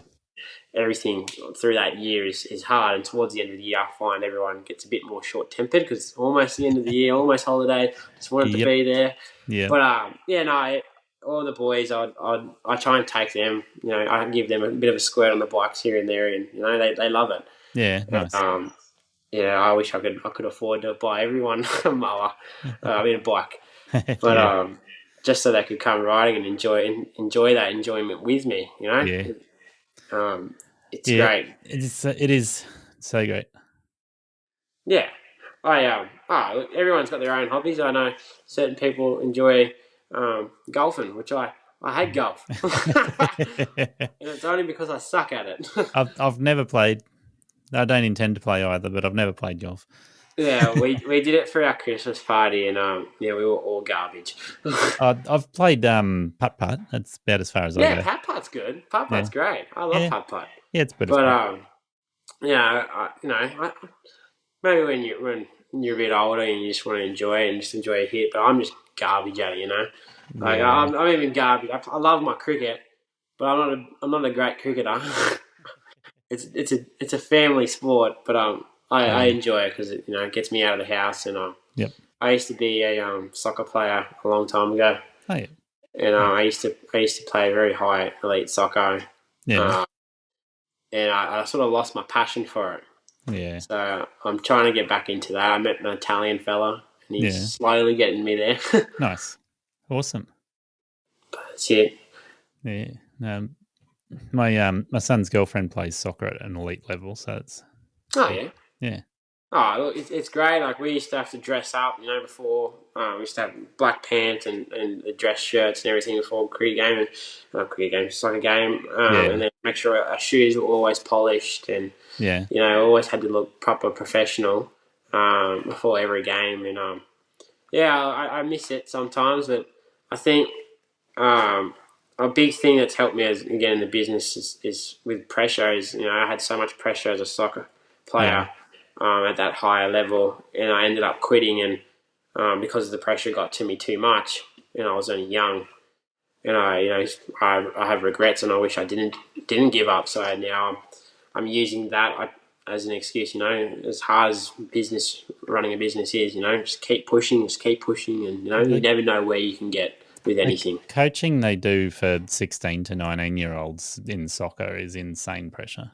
everything through that year is hard. And towards the end of the year, I find everyone gets a bit more short tempered because it's almost the end of the year, almost holiday. Just wanted to Yep. be there, Yeah. but yeah, no. All the boys, I try and take them. I give them a bit of a squirt on the bikes here and there, and they love it. Yeah. And, Nice. yeah, I wish I could afford to buy everyone a mower, a bike, but Yeah. just so they could come riding and enjoy that enjoyment with me. Yeah. It's Yeah. great. It is so great. Yeah, look, everyone's got their own hobbies. I know certain people enjoy golfing, which I hate golf, and it's only because I suck at it. I've never played. I don't intend to play either, but I've never played golf. Yeah, we did it for our Christmas party, and yeah, we were all garbage. I've played putt putt. That's about as far as I Yeah, go. putt putt's good. Putt Yeah. putt's great. I love Yeah. putt putt. Yeah, it's a bit of But fun. yeah, maybe when you're a bit older and you just want to enjoy it and just enjoy a hit. But I'm just garbage at it. Like Yeah. I'm even garbage. I love my cricket, but I'm not a great cricketer. it's a family sport, but I enjoy it because it gets me out of the house, and Yep. I used to be a soccer player a long time ago, Oh yeah. and I used to play very high elite soccer, Yeah. and I sort of lost my passion for it. Yeah. So I'm trying to get back into that. I met an Italian fella, and he's Yeah. slowly getting me there. Nice. Awesome. That's it. Yeah. My son's girlfriend plays soccer at an elite level, so it's Oh yeah. yeah. Oh, look, it's great. Like we used to have to dress up, before we used to have black pants and the dress shirts and everything before cricket game and not cricket game, soccer game, Yeah. and then make sure our shoes were always polished and Yeah. always had to look proper professional before every game. And yeah, I miss it sometimes, but I think a big thing that's helped me as again in the business is with pressure. Is I had so much pressure as a soccer Yeah. player at that higher level, and I ended up quitting, and because the pressure got to me too much, and I was only young, and I have regrets, and I wish I didn't give up. So now I'm using that as an excuse. As hard as running a business is, just keep pushing, and you never know where you can get with anything. The coaching they do for 16 to 19-year-olds in soccer is insane pressure.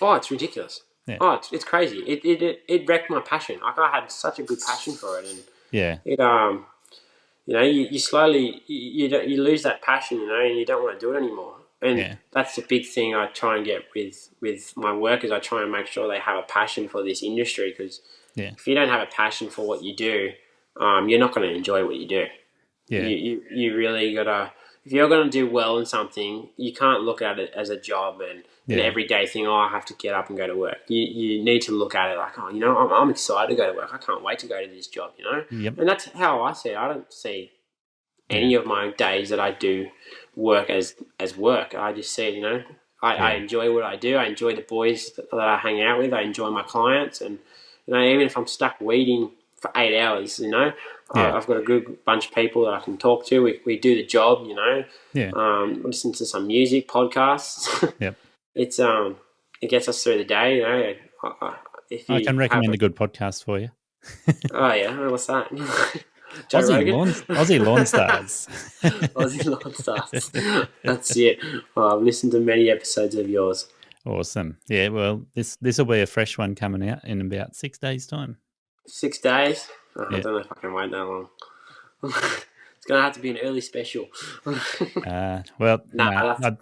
Oh, it's ridiculous. Yeah. Oh, it's crazy. It wrecked my passion. Like I had such a good passion for it, and Yeah. it you slowly you lose that passion, and you don't want to do it anymore. And Yeah. that's the big thing I try and get with my workers. I try and make sure they have a passion for this industry, because Yeah. if you don't have a passion for what you do, you're not going to enjoy what you do. Yeah. You really gotta. If you're going to do well in something, you can't look at it as a job and an everyday thing. Oh, I have to get up and go to work. You need to look at it like, oh, I'm excited to go to work. I can't wait to go to this job. Yep. And that's how I see it. I don't see any of my days that I do work as work. I just see it. I enjoy what I do. I enjoy the boys that I hang out with. I enjoy my clients, and even if I'm stuck weeding for 8 hours, I've got a good bunch of people that I can talk to. We do the job, Yeah. listen to some music, podcasts. Yep. It gets us through the day, If I you can recommend a good podcast for you. Oh yeah, what's that? Joe Rogan? Aussie Lawn Stars. Aussie Lawn Stars. That's it. Well, I've listened to many episodes of yours. Awesome. Yeah, well, this will be a fresh one coming out in about 6 days' time. 6 days? Oh, Yeah. I don't know if I can wait that long. It's going to have to be an early special. Well, Nah, no,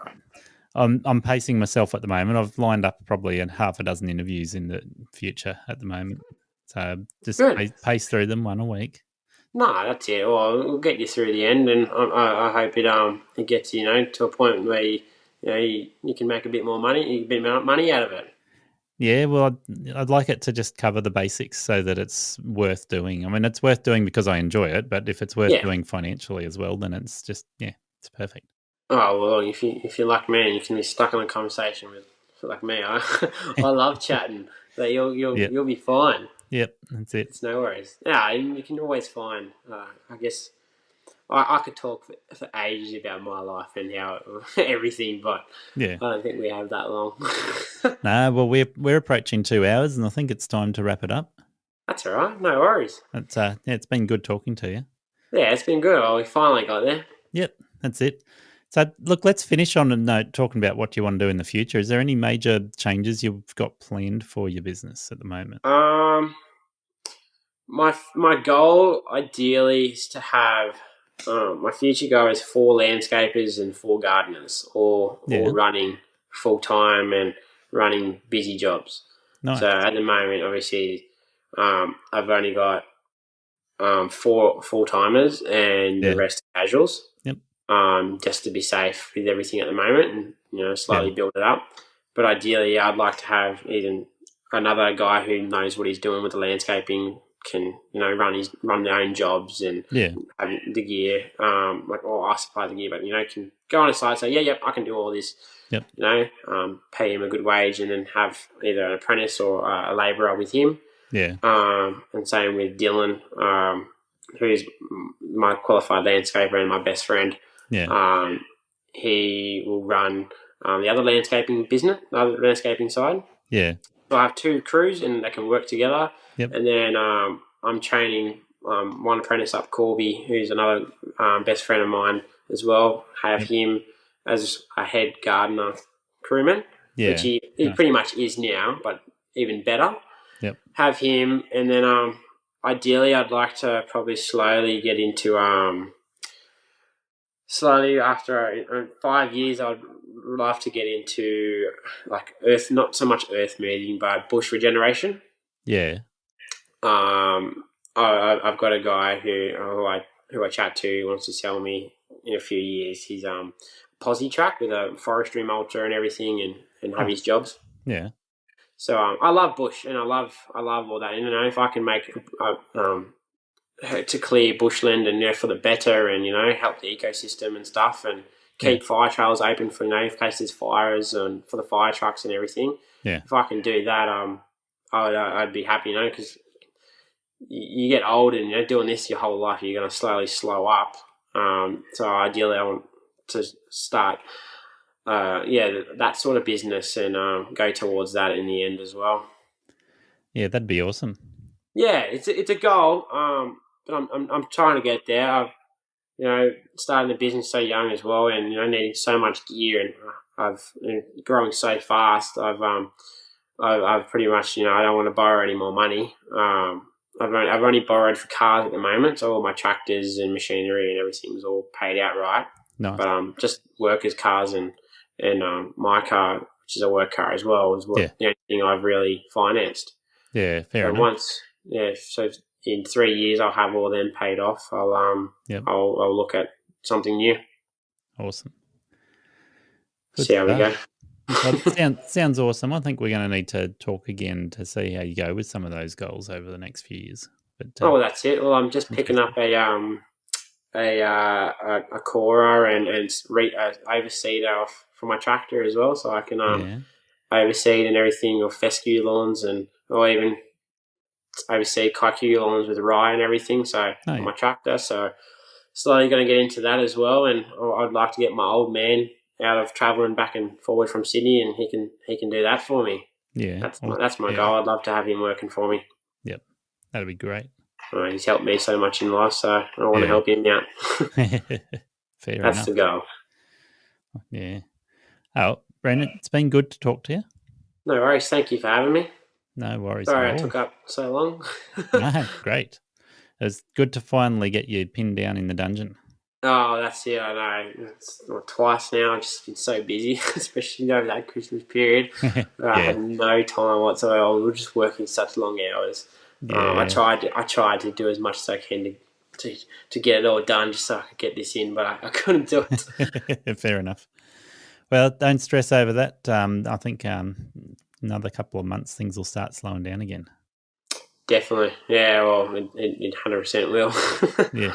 I'm pacing myself at the moment. I've lined up probably half a dozen interviews in the future at the moment. So just Good. pace through them one a week. No, that's it. Well, we'll get you through the end, and I hope it gets you to a point where you can make a bit more money, out of it. Yeah, well, I'd like it to just cover the basics so that it's worth doing. I mean, it's worth doing because I enjoy it, but if it's worth Yeah. doing financially as well, then it's just, it's perfect. Oh well, if you're like me and you can be stuck in a conversation with like me, I I love chatting. So you'll be fine. Yep, that's it. It's no worries. Yeah, and you can always find. I guess I could talk for ages about my life and how everything, but Yeah. I don't think we have that long. No, well, we're approaching 2 hours, and I think it's time to wrap it up. That's all right. No worries. It's been good talking to you. Yeah, it's been good. Oh, we finally got there. Yep, that's it. So, look, let's finish on a note talking about what you want to do in the future. Is there any major changes you've got planned for your business at the moment? My goal ideally is to have my future goal is 4 landscapers and 4 gardeners, all running full time and running busy jobs. Nice. So at the moment, obviously, I've only got 4 full timers and the rest are casuals. Yep. Just to be safe with everything at the moment, and slightly build it up. But ideally, I'd like to have even another guy who knows what he's doing with the landscaping, can run their own jobs and have the gear. Or I supply the gear, but can go on a site and say, yep, I can do all this. Yep. Pay him a good wage and then have either an apprentice or a labourer with him. Yeah. And same with Dylan, who's my qualified landscaper and my best friend. Yeah. He will run the other landscaping business, the other landscaping side. Yeah. So I have 2 crews and they can work together. Yep. And then I'm training one apprentice up, Corby, who's another best friend of mine as well. Have him as a head gardener crewman, which he pretty much is now, but even better. Yep. Have him, and then ideally I'd like to probably slowly get into after 5 years I'd love to get into like not so much earth moving but bush regeneration. Yeah. I've got a guy who I chat to, who wants to sell me in a few years his posse truck with a forestry mulcher and everything and have his jobs. Yeah. So I love bush and I love all that. And if I can make to clear bushland and for the better and help the ecosystem and stuff and keep fire trails open for in case there's fires and for the fire trucks and everything. Yeah. If I can do that, I'd be happy, because you get old and doing this your whole life, you're going to slowly slow up. So ideally, I want to start, that sort of business and go towards that in the end as well. Yeah, that'd be awesome. Yeah, it's a goal, but I'm trying to get there. I've starting the business so young as well, and needing so much gear, and I've growing so fast. I've pretty much I don't want to borrow any more money. I've only borrowed for cars at the moment, so all my tractors and machinery and everything's all paid outright. Nice. But just workers' cars and my car, which is a work car as well, is the only thing I've really financed. Yeah, fair enough. So in 3 years I'll have all them paid off. I'll look at something new. Awesome. Good See how we go. Well, it sounds awesome. I think we're going to need to talk again to see how you go with some of those goals over the next few years. But that's it. Well, I'm just picking up a corer and overseeder for my tractor as well, so I can overseed and everything, or fescue lawns or even overseed kikuyu lawns with rye and everything. So for my tractor, so slowly going to get into that as well. And I'd like to get my old man out of travelling back and forward from Sydney, and he can do that for me. Yeah, that's my goal. I'd love to have him working for me. Yep, that'd be great. He's helped me so much in life, so I want to help him out. Fair enough. That's the goal. Yeah. Oh, Brandon, it's been good to talk to you. No worries. Thank you for having me. No worries. Sorry I took up so long. No, great. It was good to finally get you pinned down in the dungeon. Oh, that's it. I know. It's twice now. I've just been so busy, especially over that Christmas period. I had no time whatsoever. We were just working such long hours. Yeah. I tried to do as much as I can to get it all done, just so I could get this in, but I couldn't do it. Fair enough. Well, don't stress over that. I think another couple of months, things will start slowing down again. Definitely. Yeah, well, it 100% will. Yeah.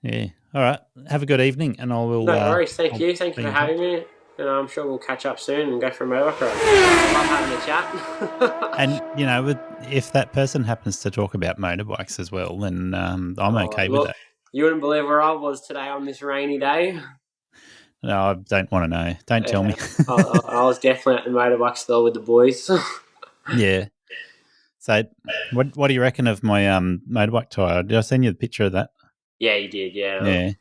Yeah. All right. Have a good evening, and I will. No worries. Thank I'll you. Thank you be for in touch. having me. And I'm sure we'll catch up soon and go for a motorbike ride. I love having a chat. And if that person happens to talk about motorbikes as well, then I'm okay with Look, that. you wouldn't believe where I was today on this rainy day. No, I don't want to know. Don't tell me. I was definitely at the motorbike store with the boys. Yeah. So, what do you reckon of my motorbike tire? Did I send you the picture of that? Yeah, you did. Yeah. Yeah.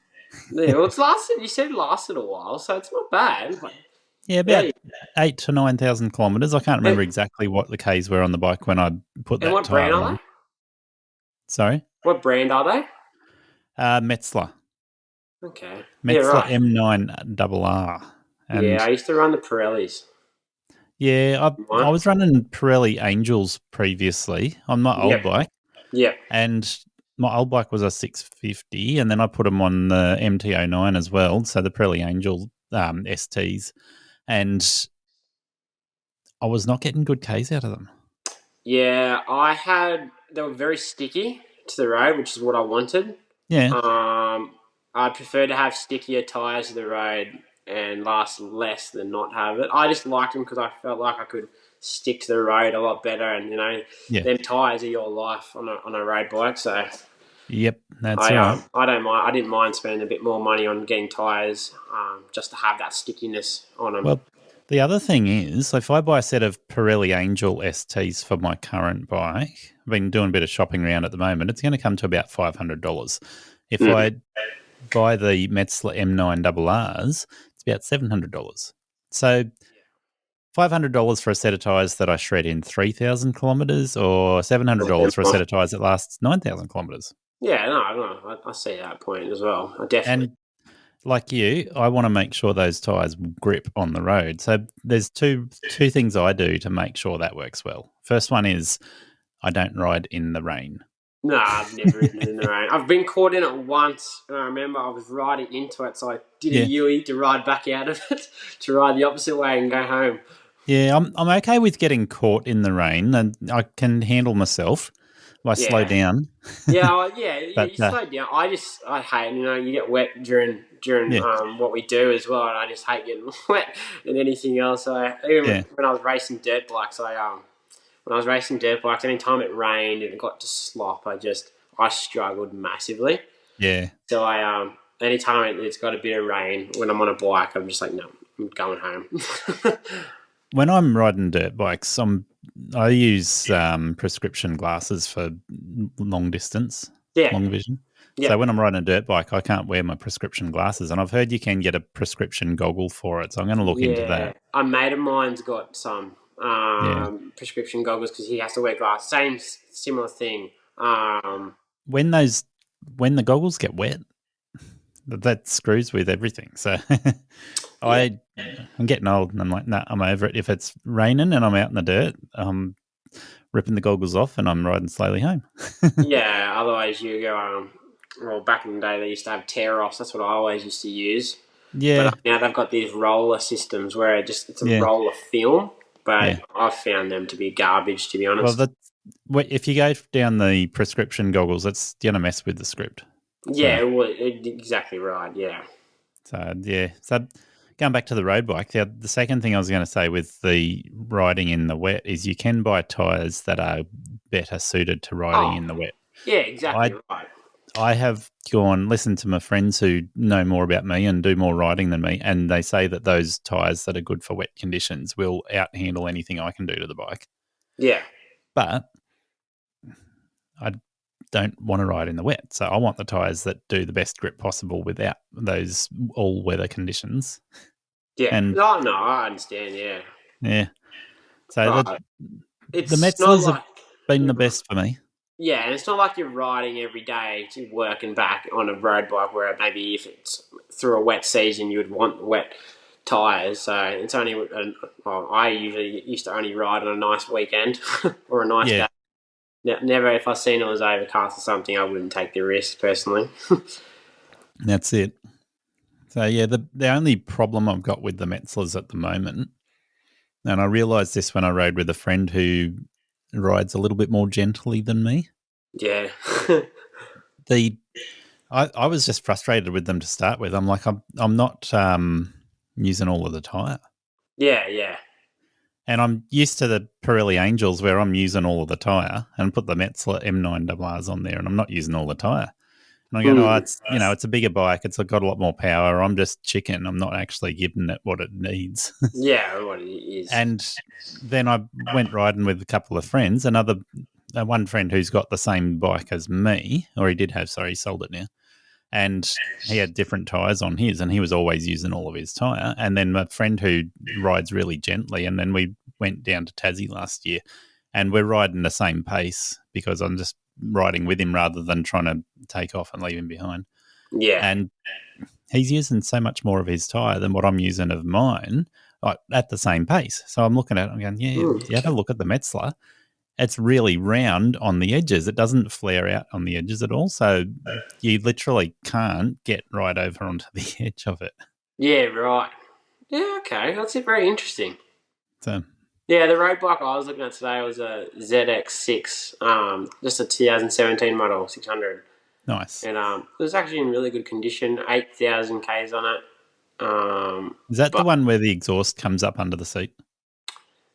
Yeah, well, it's lasted. You said it lasted a while, so it's not bad. But Yeah, about 8,000 to 9,000 kilometres. I can't remember and, exactly what the Ks were on the bike when I put and that what brand tire are on. they? Sorry? What brand are they? Metzler. Okay. Yeah, Metzler right. M9RR. Yeah, And I used to run the Pirellis. yeah, I Right? was running Pirelli Angels previously on my old Yep. bike. Yep. And my old bike was a 650, and then I put them on the MT09 as well, so the Pirelli Angel STs. And I was not getting good Ks out of them. Yeah, they were very sticky to the road, which is what I wanted. Yeah. I prefer to have stickier tyres to the road and last less than not have it. I just liked them because I felt like I could stick to the road a lot better, and Yeah. them tyres are your life on a road bike. So Yep, that's right. I don't mind. I didn't mind spending a bit more money on getting tyres just to have that stickiness on them. Well, the other thing is, if I buy a set of Pirelli Angel STs for my current bike, I've been doing a bit of shopping around at the moment, it's going to come to about $500. If I buy the Metzler M9RRs, it's about $700. So $500 for a set of tyres that I shred in 3,000 kilometres, or $700 for a set of tyres that lasts 9,000 kilometres. Yeah, no, I see that point as well. I definitely. And like you, I want to make sure those tyres will grip on the road. So there's two things I do to make sure that works well. First one is I don't ride in the rain. No, I've never ridden in the rain. I've been caught in it once, and I remember I was riding into it, so I did a U-E to ride back out of it, to ride the opposite way and go home. Yeah, I'm okay with getting caught in the rain, and I can handle myself if I slow down. Yeah, But, you slow down. I hate, you get wet during what we do as well, and I just hate getting wet and anything else. When I was racing dirt bikes, anytime it rained and it got to slop, I struggled massively. Yeah. So anytime it's got a bit of rain, when I'm on a bike, I'm just like, no, I'm going home. When I'm riding dirt bikes, I use prescription glasses for long distance, long vision. Yeah. So when I'm riding a dirt bike, I can't wear my prescription glasses, and I've heard you can get a prescription goggle for it. So I'm going to look into that. A mate of mine's got some prescription goggles because he has to wear glasses. Similar thing. When the goggles get wet, that screws with everything. So I'm getting old, and I'm like, nah, I'm over it. If it's raining and I'm out in the dirt, I'm ripping the goggles off and I'm riding slowly home. Yeah, otherwise you go, back in the day they used to have tear-offs. That's what I always used to use. Yeah. But now they've got these roller systems where it's a roller film, but I've found them to be garbage, to be honest. Well, if you go down the prescription goggles, it's going to mess with the script. Yeah, exactly right, yeah. So going back to the road bike, the second thing I was going to say with the riding in the wet is you can buy tyres that are better suited to riding in the wet. Yeah, exactly right. I have listened to my friends who know more about me and do more riding than me, and they say that those tyres that are good for wet conditions will out-handle anything I can do to the bike. Yeah. But I don't want to ride in the wet, so I want the tyres that do the best grip possible without those all-weather conditions. Yeah. And, I understand, yeah. Yeah. So the Metzlers have been the best for me. Yeah, and it's not like you're riding every day to work and back on a road bike where maybe if it's through a wet season you would want wet tyres. So it's only I usually used to only ride on a nice weekend or a nice day. Never, if I seen it was overcast or something, I wouldn't take the risk personally. That's it. So yeah, the only problem I've got with the Metzlers at the moment, And I realised this when I rode with a friend who rides a little bit more gently than me. Yeah. I was just frustrated with them to start with. I'm like, I'm not using all of the tyre. Yeah. And I'm used to the Pirelli Angels where I'm using all of the tyre and put the Metzler M9RRs on there and I'm not using all the tyre. And I go, oh, it's a bigger bike. It's got a lot more power. I'm just chicken. I'm not actually giving it what it needs. Yeah, what it is. And then I went riding with a couple of friends. One friend who's got the same bike as me, or he did have, sorry, he sold it now. And he had different tyres on his, and he was always using all of his tyre. And then my friend who rides really gently, and then we went down to Tassie last year, and we're riding the same pace because I'm just riding with him rather than trying to take off and leave him behind. Yeah. And he's using so much more of his tyre than what I'm using of mine, like, at the same pace. So I'm looking at it, I'm going, you have a look at the Metzler. It's really round on the edges. It doesn't flare out on the edges at all. So you literally can't get right over onto the edge of it. Yeah, right. Yeah, okay. That's very interesting. So yeah, the road bike I was looking at today was a ZX6, just a 2017 model, 600. nice. And it was actually in really good condition, 8,000 Ks on it. Is that the one where the exhaust comes up under the seat?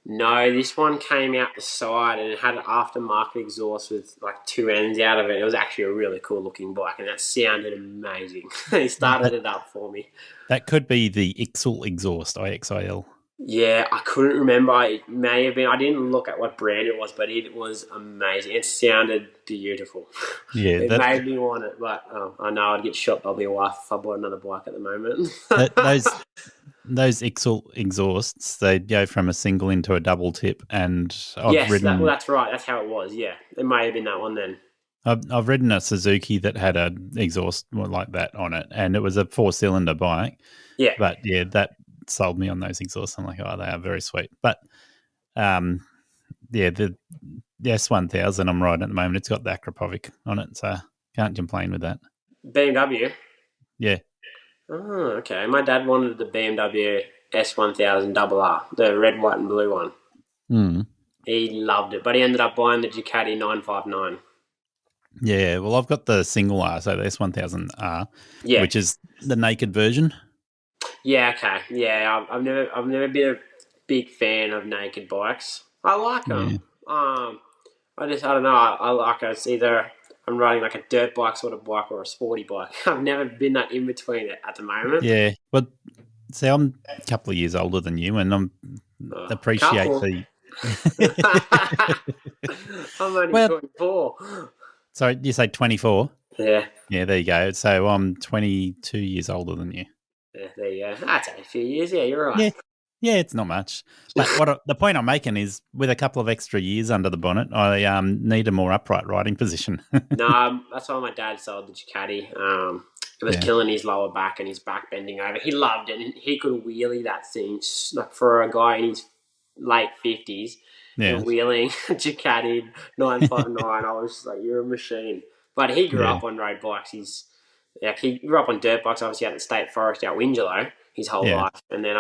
No, this one came out the side and it had an aftermarket exhaust with like two ends out of it. It was actually a really cool looking bike and that sounded amazing. He started it up for me. That could be the IXIL exhaust, IXIL. Yeah, I couldn't remember. It may have been. I didn't look at what brand it was, but it was amazing. It sounded beautiful. Yeah, it made me want it, but I know I'd get shot by my wife if I bought another bike at the moment. Those IXIL exhausts, they go from a single into a double tip, and that's right. That's how it was. Yeah, it may have been that one then. I've ridden a Suzuki that had an exhaust like that on it, and it was a 4-cylinder bike. Yeah, but yeah, that sold me on those exhausts. I'm like, oh, they are very sweet. But the S1000 I'm riding at the moment, it's got the Akrapovic on it, so can't complain with that. BMW? Yeah. Oh, okay. My dad wanted the BMW S1000RR, the red, white and blue one. Mm. He loved it, but he ended up buying the Ducati 959. Yeah, well, I've got the single R, so the S1000R, which is the naked version. Yeah, okay. Yeah, I've never been a big fan of naked bikes. I like them. Yeah. I don't know. I like it. It's either I'm riding like a dirt bike sort of bike or a sporty bike. I've never been that in between it at the moment. Yeah, but see, I'm a couple of years older than you, and appreciate the. I'm only 24. Sorry, you say 24? Yeah. Yeah, there you go. So I'm 22 years older than you. Yeah, there you go. That's a few years. Yeah, you're right. Yeah, it's not much. But the point I'm making is, with a couple of extra years under the bonnet, I need a more upright riding position. No, that's why my dad sold the Ducati. It was killing his lower back and his back bending over. He loved it. And he could wheelie that thing. Like for a guy in his late 50s, wheeling Ducati 959, I was just like, you're a machine. But he grew up on road bikes. He grew up on dirt bikes, obviously out in the state forest out Wingelo his whole life. And then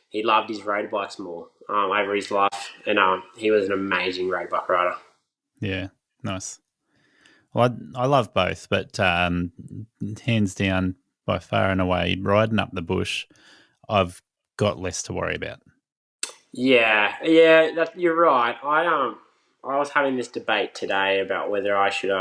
he loved his road bikes more over his life. And he was an amazing road bike rider. Yeah, nice. Well, I love both, but hands down, by far and away, riding up the bush, I've got less to worry about. Yeah, you're right. I was having this debate today about whether I should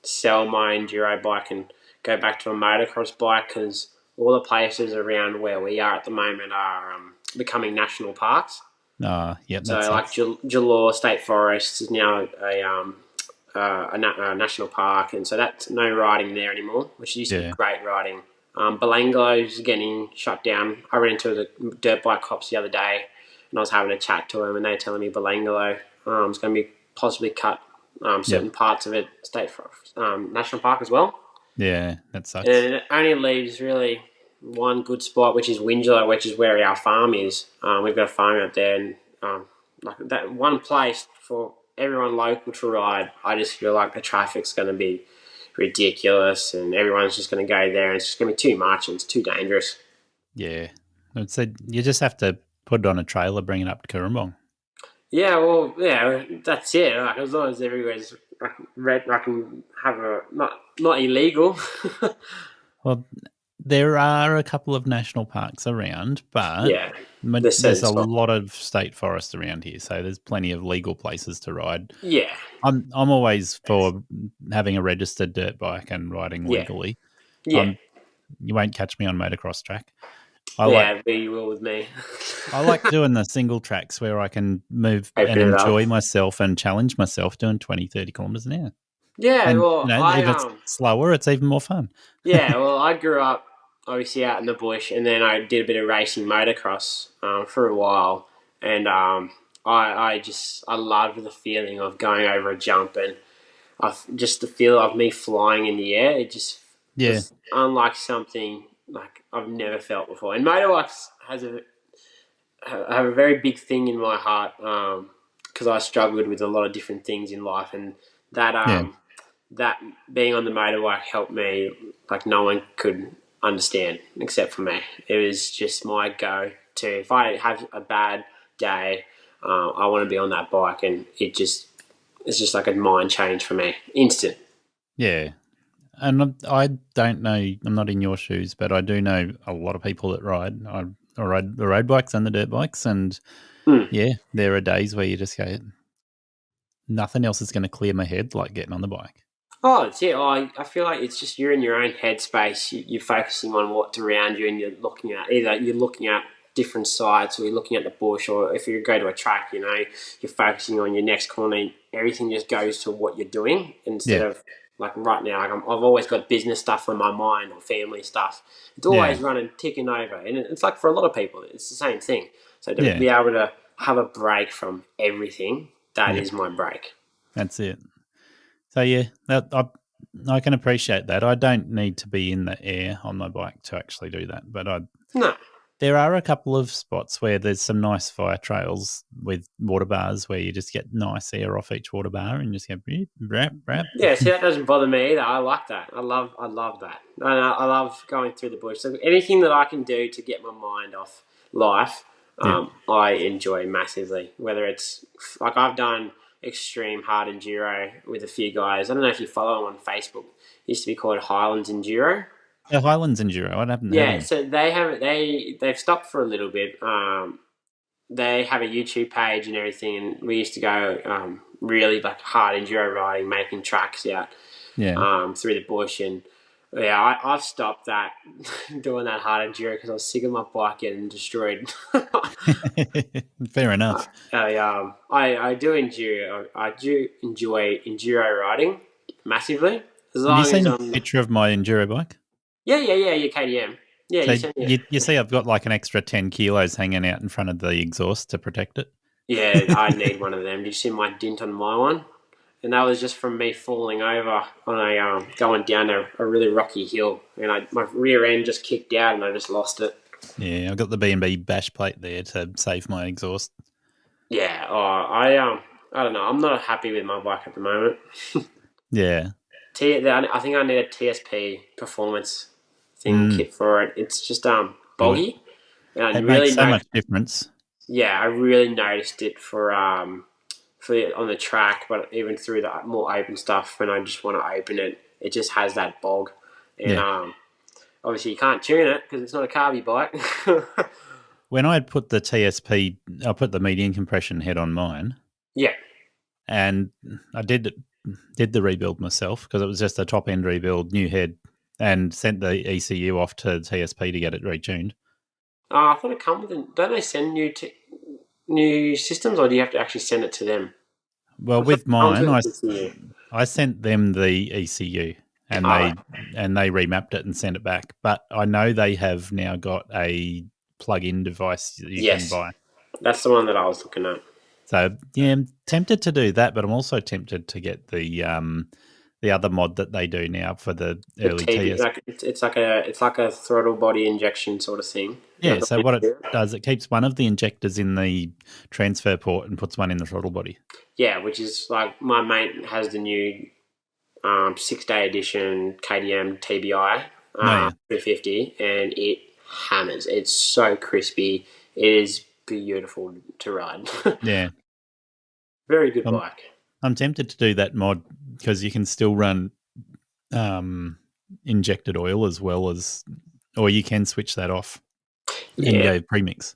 sell my enduro bike and go back to a motocross bike, because all the places around where we are at the moment are becoming national parks. Yep. So like Jalore State Forest is now a national park, and so that's no riding there anymore, which used to be great riding. Belanglo's getting shut down. I ran into the dirt bike cops the other day, and I was having a chat to them, and they were telling me Belanglo is going to be possibly cut certain parts of it state national park as well. Yeah, that sucks. And it only leaves really one good spot, which is Wingelo, which is where our farm is. We've got a farm out there, and like that one place for everyone local to ride. I just feel like the traffic's going to be ridiculous, and everyone's just going to go there, and it's just going to be too much, and it's too dangerous. Yeah, so you just have to put it on a trailer, bring it up to Cooranbong. Yeah, well, yeah, that's it. Like, as long as everywhere's red, I can have a not illegal. Well, there are a couple of national parks around, but Yeah, there's certain there's a spots. lot of state forest around here, so there's plenty of legal places to ride. Yeah, I'm always for having a registered dirt bike and riding yeah, legally. yeah, You won't catch me on motocross track. I yeah. But you will with me. like doing the single tracks where I can move and Open it up. enjoy myself and challenge myself doing 20, 30 kilometres an hour. Yeah, And, well, if it's slower, it's even more fun. yeah, well, I grew up obviously out in the bush, and then I did a bit of racing motocross for a while, and I loved the feeling of going over a jump, and just the feel of me flying in the air. It just Yeah. was unlike something like I've never felt before. And motorbikes have a very big thing in my heart because I struggled with a lot of different things in life, and that Yeah. that being on the motorbike helped me like no one could understand except for me. It was just my go-to. If I have a bad day, I want to be on that bike, and it's just like a mind change for me, instant. Yeah. And I don't know, I'm not in your shoes, but I do know a lot of people that ride. I ride the road bikes and the dirt bikes. And yeah, there are days where you just go, nothing else is going to clear my head like getting on the bike. Oh, it's it. I feel like it's just you're in your own headspace. You're focusing on what's around you, and you're looking at different sites, or you're looking at the bush, or if you go to a track, you're focusing on your next corner. Everything just goes to what you're doing instead of like right now. Like I've always got business stuff on my mind or family stuff. It's always running, ticking over, and it's like for a lot of people, it's the same thing. So to be able to have a break from everything, that is my break. That's it. So yeah, I can appreciate that. I don't need to be in the air on my bike to actually do that, but No. there are a couple of spots where there's some nice fire trails with water bars where you just get nice air off each water bar and just go brap brap. Yeah, see, that doesn't bother me either. I like that. I love that. And I love going through the bush. So anything that I can do to get my mind off life, I enjoy massively. Whether it's like I've done extreme hard enduro with a few guys. I don't know if you follow them on Facebook. It used to be called Highlands Enduro. The Highlands Enduro. I haven't heard Yeah, of them. so they've stopped for a little bit. They have a YouTube page and everything, and we used to go really like hard enduro riding, making tracks out through the bush. And yeah, I've stopped that doing that hard enduro because I was sick of my bike getting destroyed. Fair enough. I do enjoy enduro riding massively. As Have long you as seen a picture of my enduro bike? yeah, your KDM. Yeah, So you sent me. you see I've got like an extra 10 kilos hanging out in front of the exhaust to protect it. Yeah, I need one of them. Did you see my dint on my one? And that was just from me falling over on a going down a really rocky hill, and my rear end just kicked out, and I just lost it. Yeah, I've got the B&B bash plate there to save my exhaust. Yeah, I don't know. I'm not happy with my bike at the moment. Yeah. I think I need a TSP performance kit for it. It's just boggy, and I It really makes so much difference. Yeah, I really noticed it on the track, but even through the more open stuff, when I just want to open it, it just has that bog, and obviously you can't tune it because it's not a carby bike. When I put the TSP, I put the median compression head on mine. Yeah, and I did the rebuild myself because it was just a top end rebuild, new head, and sent the ECU off to TSP to get it retuned. I thought it come with. Don't they send new systems, or do you have to actually send it to them? Well, with mine, I sent them the ECU, and they remapped it and sent it back. But I know they have now got a plug-in device that you can buy. That's the one that I was looking at. So yeah, I'm tempted to do that, but I'm also tempted to get the other mod that they do now for the early TS. It's like a throttle body injection sort of thing. Yeah, so what it does, it keeps one of the injectors in the transfer port and puts one in the throttle body. Yeah, which is like my mate has the new 6-day edition KDM TBI 250, and it hammers. It's so crispy. It is beautiful to ride. Yeah. Very good bike. I'm tempted to do that mod because you can still run injected oil as well as, or you can switch that off and go premix.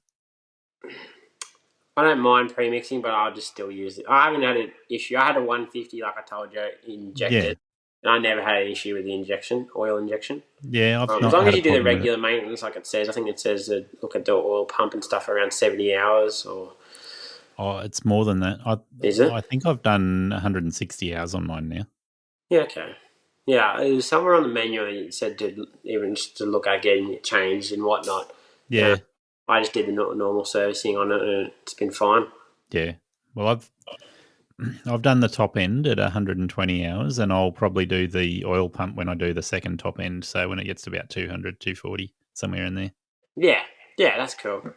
I don't mind premixing, but I'll just still use it. I haven't had an issue. I had a 150, like I told you, injected. And I never had an issue with the oil injection. Yeah, I've as long as you do the regular maintenance, like it says, I think it says to look at the oil pump and stuff around 70 hours. Oh, it's more than that. Is it? I think I've done 160 hours on mine now. Yeah, okay. Yeah, it was somewhere on the menu that it said to look at getting it changed and whatnot. Yeah. I just did the normal servicing on it, and it's been fine. Yeah. Well, I've done the top end at 120 hours, and I'll probably do the oil pump when I do the second top end. So when it gets to about 200, 240, somewhere in there. Yeah, that's cool.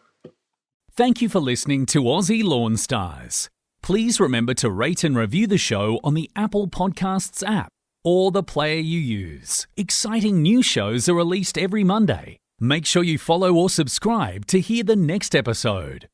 Thank you for listening to Aussie Lawn Stars. Please remember to rate and review the show on the Apple Podcasts app or the player you use. Exciting new shows are released every Monday. Make sure you follow or subscribe to hear the next episode.